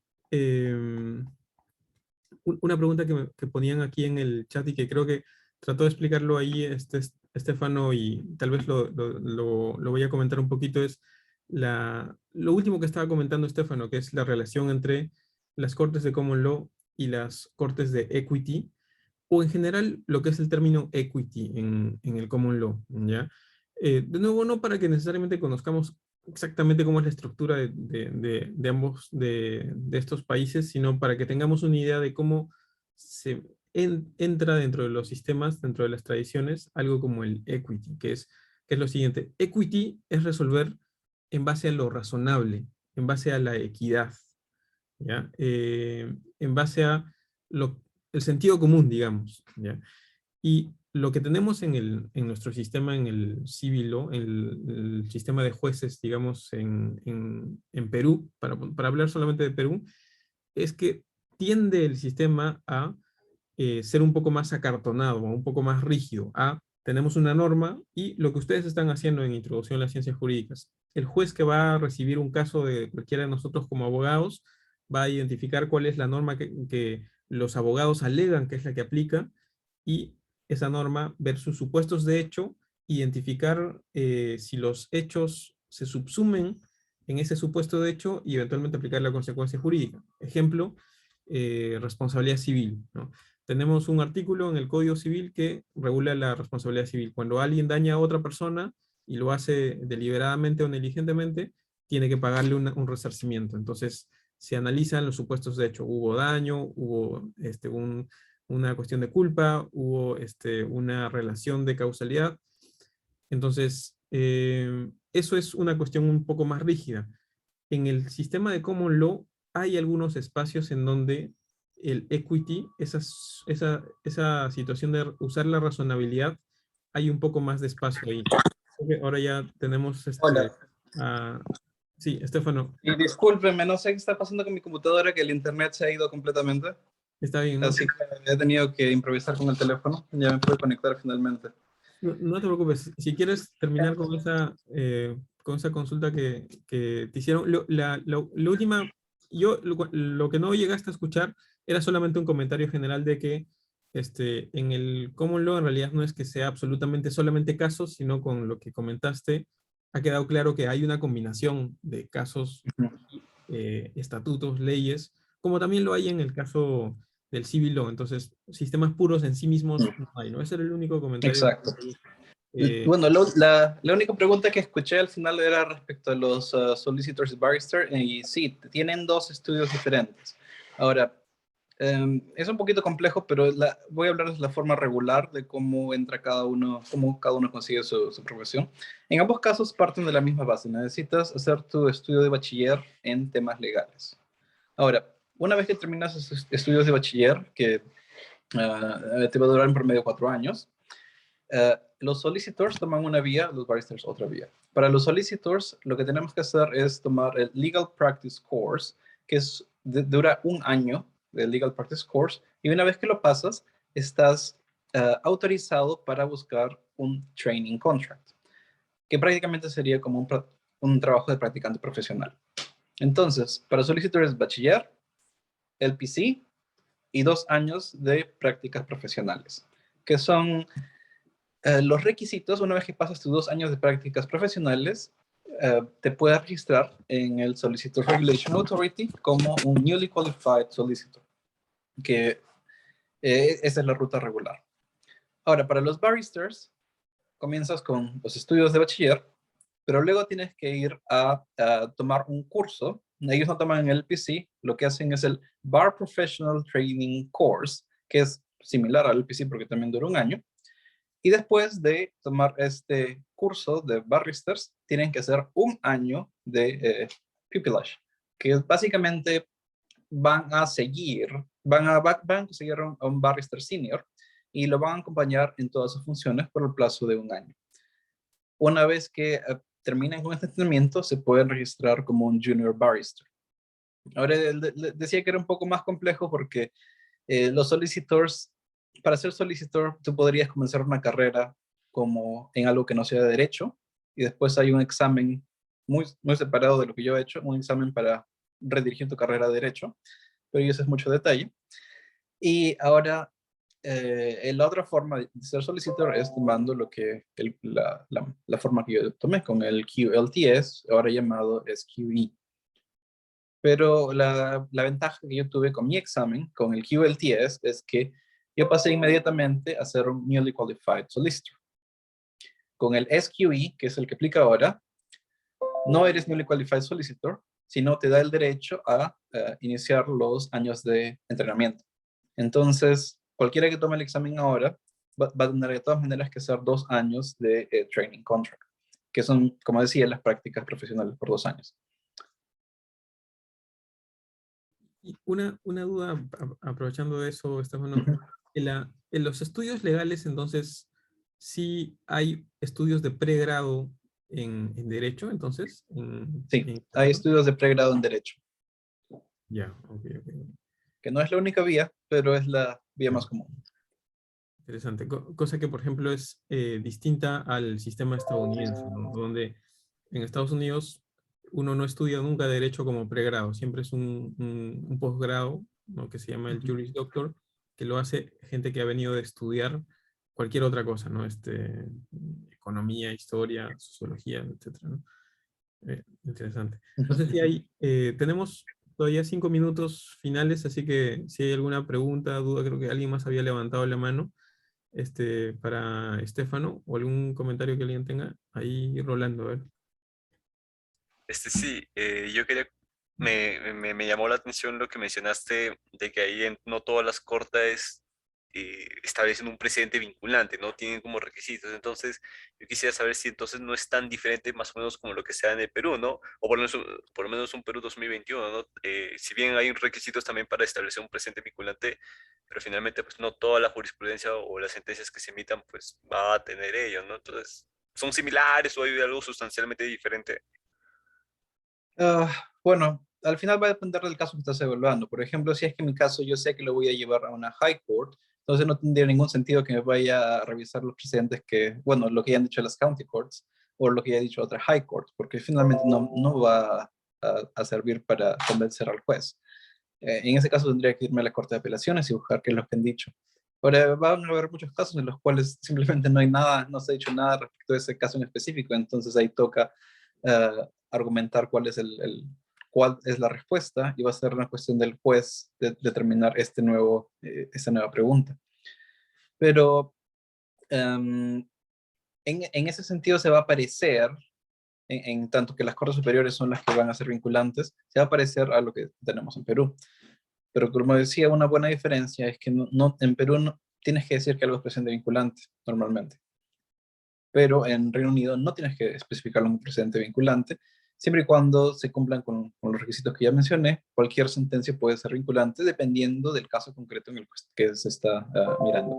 una pregunta que ponían aquí en el chat y que creo que trató de explicarlo ahí Estefano, y tal vez lo voy a comentar un poquito, es lo último que estaba comentando Estefano, que es la relación entre las cortes de Common Law y las cortes de Equity, o en general lo que es el término equity en el Common Law, ¿ya? De nuevo, no para que necesariamente conozcamos exactamente cómo es la estructura de ambos de estos países, sino para que tengamos una idea de cómo se entra dentro de los sistemas, dentro de las tradiciones, algo como el equity, que es lo siguiente. Equity es resolver en base a lo razonable, en base a la equidad, ¿ya? En base a el sentido común, digamos, ¿ya? Y lo que tenemos en nuestro sistema, en el civil law, en el sistema de jueces, digamos, en Perú, para hablar solamente de Perú, es que tiende el sistema a ser un poco más acartonado, un poco más rígido. Tenemos una norma y lo que ustedes están haciendo en Introducción a las Ciencias Jurídicas, el juez que va a recibir un caso de cualquiera de nosotros como abogados, va a identificar cuál es la norma que los abogados alegan que es la que aplica, y esa norma ver sus supuestos de hecho, identificar si los hechos se subsumen en ese supuesto de hecho y eventualmente aplicar la consecuencia jurídica. Ejemplo, responsabilidad civil, ¿no? Tenemos un artículo en el Código Civil que regula la responsabilidad civil. Cuando alguien daña a otra persona y lo hace deliberadamente o negligentemente, tiene que pagarle un resarcimiento. Entonces, se analizan los supuestos de hecho. Hubo daño, hubo una cuestión de culpa, hubo una relación de causalidad. Entonces, eso es una cuestión un poco más rígida. En el sistema de Common Law hay algunos espacios en donde el equity, esa situación de usar la razonabilidad, hay un poco más de espacio ahí. Ahora ya tenemos Hola. sí, Estefano. Y discúlpenme, no sé qué está pasando con mi computadora, que el internet se ha ido completamente. Está bien, ¿no? Así que he tenido que improvisar con el teléfono. Ya me pude conectar finalmente. No te preocupes. Si quieres terminar con esa consulta que te hicieron, la última, lo que no llegaste a escuchar era solamente un comentario general de que en el Common Law en realidad no es que sea absolutamente solamente casos, sino con lo que comentaste, ha quedado claro que hay una combinación de casos, estatutos, leyes, como también lo hay en el caso del Civil Law. Entonces, sistemas puros en sí mismos no hay, ¿no? Ese era el único comentario. Exacto. Eh, Bueno, la única pregunta que escuché al final era respecto a los solicitors barrister, y sí, tienen dos estudios diferentes. Ahora, es un poquito complejo, pero voy a hablar de la forma regular de cómo entra cada uno, cómo cada uno consigue su profesión. En ambos casos parten de la misma base. Necesitas hacer tu estudio de bachiller en temas legales. Ahora, una vez que terminas esos estudios de bachiller, que te va a durar en promedio 4 años, los solicitors toman una vía, los barristers otra vía. Para los solicitors, lo que tenemos que hacer es tomar el Legal Practice Course, que dura 1 año del Legal Practice Course, y una vez que lo pasas, estás autorizado para buscar un training contract, que prácticamente sería como un trabajo de practicante profesional. Entonces, para solicitors bachiller, LPC y 2 años de prácticas profesionales, que son los requisitos. Una vez que pasas tus 2 años de prácticas profesionales, te puedes registrar en el Solicitor Regulation Authority como un Newly Qualified Solicitor, que esa es la ruta regular. Ahora, para los barristers, comienzas con los estudios de bachiller, pero luego tienes que ir a tomar un curso. Ellos no toman el LPC, lo que hacen es el Bar Professional Training Course, que es similar al LPC porque también dura 1 año. Y después de tomar este curso de barristers, tienen que hacer 1 año de pupillage, que básicamente van a conseguir a un barrister senior y lo van a acompañar en todas sus funciones por el plazo de 1 año. Una vez que terminen con este entrenamiento, se pueden registrar como un junior barrister. Ahora, decía que era un poco más complejo porque los solicitors, para ser solicitor, tú podrías comenzar una carrera como en algo que no sea de derecho, y después hay un examen muy, muy separado de lo que yo he hecho, un examen para redirigir tu carrera de derecho, pero eso es mucho detalle. Y ahora, la otra forma de ser solicitor es tomando lo que la forma que yo tomé con el QLTS, ahora llamado SQE. Pero la ventaja que yo tuve con mi examen, con el QLTS, es que yo pasé inmediatamente a ser un Newly Qualified Solicitor. Con el SQE, que es el que aplica ahora, no eres Newly Qualified Solicitor, sino te da el derecho a iniciar los años de entrenamiento. Entonces, cualquiera que tome el examen ahora va a tener de todas maneras que hacer 2 años de training contract, que son, como decía, las prácticas profesionales por 2 años. Y una duda, aprovechando de eso, Estefano, en los estudios legales, entonces, sí hay estudios de pregrado en Derecho, entonces. Sí, hay estudios de pregrado en Derecho. Ya, ok. Que no es la única vía, pero es la vía más común. Interesante. Cosa que, por ejemplo, es distinta al sistema estadounidense, ¿no? Donde en Estados Unidos uno no estudia nunca derecho como pregrado, siempre es un posgrado, ¿no? Que se llama el Juris Doctor, que lo hace gente que ha venido de estudiar cualquier otra cosa, ¿no? Economía, historia, sociología, etcétera, ¿no? Interesante. No sé si hay, tenemos todavía 5 minutos finales, así que si hay alguna pregunta, duda, creo que alguien más había levantado la mano. Para Estefano, o algún comentario que alguien tenga, ahí Rolando, a ver. Sí, yo quería, me llamó la atención lo que mencionaste de que ahí no todas las cortes establecen un precedente vinculante, ¿no? Tienen como requisitos. Entonces, yo quisiera saber si entonces no es tan diferente más o menos como lo que sea en el Perú, ¿no? O por lo menos un Perú 2021, ¿no? Si bien hay requisitos también para establecer un precedente vinculante, pero finalmente pues no toda la jurisprudencia o las sentencias que se emitan pues va a tener ello, ¿no? Entonces, ¿son similares o hay algo sustancialmente diferente? Bueno, al final va a depender del caso que estás evaluando. Por ejemplo, si es que en mi caso yo sé que lo voy a llevar a una High Court, entonces no tendría ningún sentido que me vaya a revisar los precedentes que, bueno, lo que ya han dicho las County Courts o lo que ya ha dicho otra High Court, porque finalmente no va a servir para convencer al juez. En ese caso tendría que irme a la Corte de Apelaciones y buscar qué es lo que han dicho. Ahora, van a haber muchos casos en los cuales simplemente no hay nada, no se ha dicho nada respecto a ese caso en específico, entonces ahí toca argumentar cuál es la respuesta y va a ser una cuestión del juez de determinar esta nueva pregunta. Pero en ese sentido se va a parecer, en tanto que las cortes superiores son las que van a ser vinculantes, se va a parecer a lo que tenemos en Perú. Pero como decía, una buena diferencia es que en Perú no tienes que decir que algo es precedente vinculante normalmente. Pero en Reino Unido no tienes que especificarlo como precedente vinculante, siempre y cuando se cumplan con los requisitos que ya mencioné. Cualquier sentencia puede ser vinculante dependiendo del caso concreto en el que se está mirando.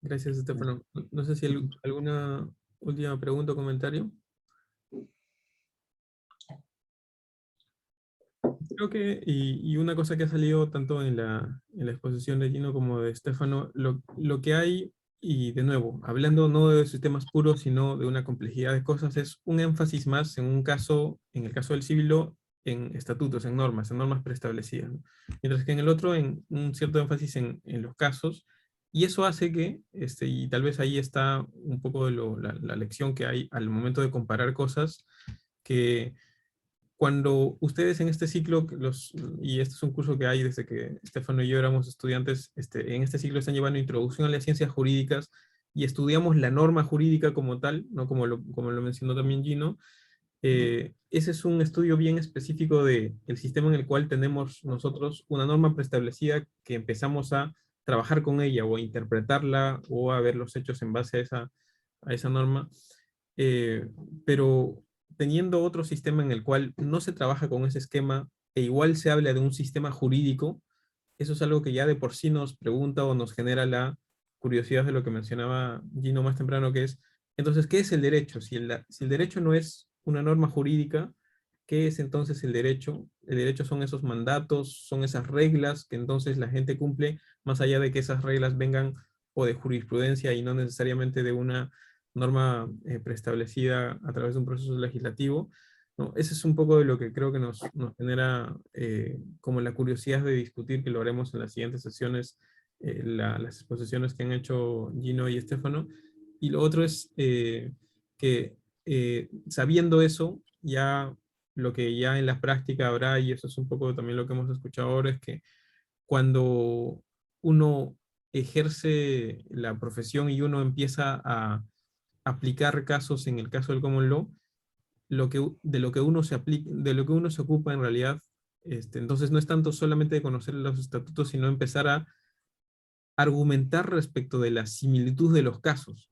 Gracias, Estefano. No sé si alguna última pregunta o comentario. Creo que, y una cosa que ha salido tanto en la exposición de Gino como de Estefano, lo que hay, y de nuevo, hablando no de sistemas puros, sino de una complejidad de cosas, es un énfasis más en un caso, en el caso del civil, en estatutos, en normas preestablecidas, ¿no? Mientras que en el otro, en un cierto énfasis en los casos, y eso hace que, y tal vez ahí está un poco de la lección que hay al momento de comparar cosas, que cuando ustedes en este ciclo, y este es un curso que hay desde que Estefano y yo éramos estudiantes, en este ciclo están llevando introducción a las ciencias jurídicas y estudiamos la norma jurídica como tal, ¿no? Como lo mencionó también Gino. Ese es un estudio bien específico del sistema en el cual tenemos nosotros una norma preestablecida que empezamos a trabajar con ella o a interpretarla o a ver los hechos en base a esa norma. Pero teniendo otro sistema en el cual no se trabaja con ese esquema e igual se habla de un sistema jurídico, eso es algo que ya de por sí nos pregunta o nos genera la curiosidad de lo que mencionaba Gino más temprano, que es, entonces, ¿qué es el derecho? Si el derecho no es una norma jurídica, ¿qué es entonces el derecho? El derecho son esos mandatos, son esas reglas que entonces la gente cumple, más allá de que esas reglas vengan o de jurisprudencia y no necesariamente de una norma preestablecida a través de un proceso legislativo, ¿no? Ese es un poco de lo que creo que nos genera como la curiosidad de discutir, que lo haremos en las siguientes sesiones, las exposiciones que han hecho Gino y Estefano. Y lo otro es que sabiendo eso, ya lo que ya en la práctica habrá, y eso es un poco también lo que hemos escuchado ahora, es que cuando uno ejerce la profesión y uno empieza a aplicar casos en el caso del common law, de lo que uno se aplica, de lo que uno se ocupa en realidad, entonces no es tanto solamente de conocer los estatutos, sino empezar a argumentar respecto de la similitud de los casos.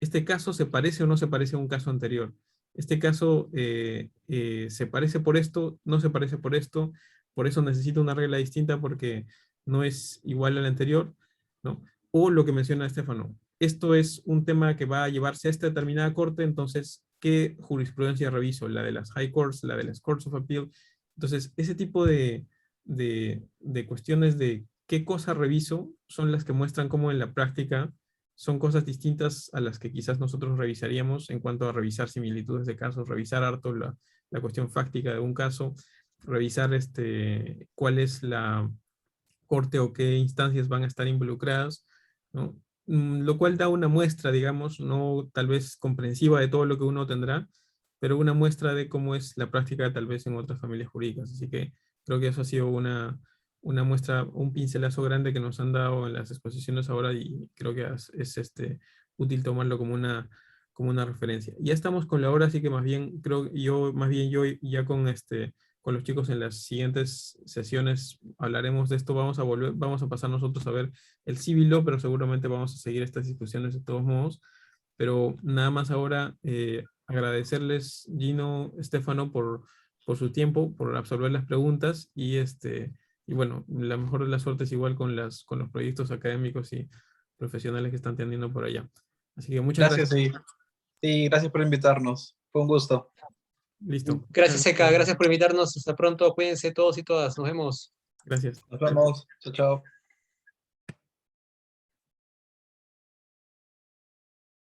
¿Este caso se parece o no se parece a un caso anterior? Este caso se parece por esto, no se parece por eso necesita una regla distinta porque no es igual al anterior, ¿no? O lo que menciona Estefano, esto es un tema que va a llevarse a esta determinada corte, entonces, ¿qué jurisprudencia reviso? ¿La de las High Courts, la de las Courts of Appeal? Entonces, ese tipo de cuestiones de qué cosa reviso son las que muestran cómo en la práctica son cosas distintas a las que quizás nosotros revisaríamos en cuanto a revisar similitudes de casos, revisar harto la cuestión fáctica de un caso, revisar cuál es la corte o qué instancias van a estar involucradas, ¿no? Lo cual da una muestra, digamos, no tal vez comprensiva de todo lo que uno tendrá, pero una muestra de cómo es la práctica tal vez en otras familias jurídicas. Así que creo que eso ha sido una muestra, un pincelazo grande que nos han dado en las exposiciones ahora y creo que es útil tomarlo como una referencia. Ya estamos con la hora, así que más bien, creo yo, más bien yo ya con con los chicos en las siguientes sesiones hablaremos de esto. Vamos a pasar nosotros a ver el Civil Law, pero seguramente vamos a seguir estas discusiones de todos modos. Pero nada más ahora agradecerles, Gino, Estefano, por su tiempo, por absorber las preguntas y bueno, la mejor de las suertes igual con los proyectos académicos y profesionales que están teniendo por allá. Así que muchas gracias. Sí, gracias por invitarnos. Fue un gusto. Listo. Gracias, Eka, gracias por invitarnos. Hasta pronto, cuídense todos y todas. Nos vemos. Gracias. Nos vemos. Chao, chao.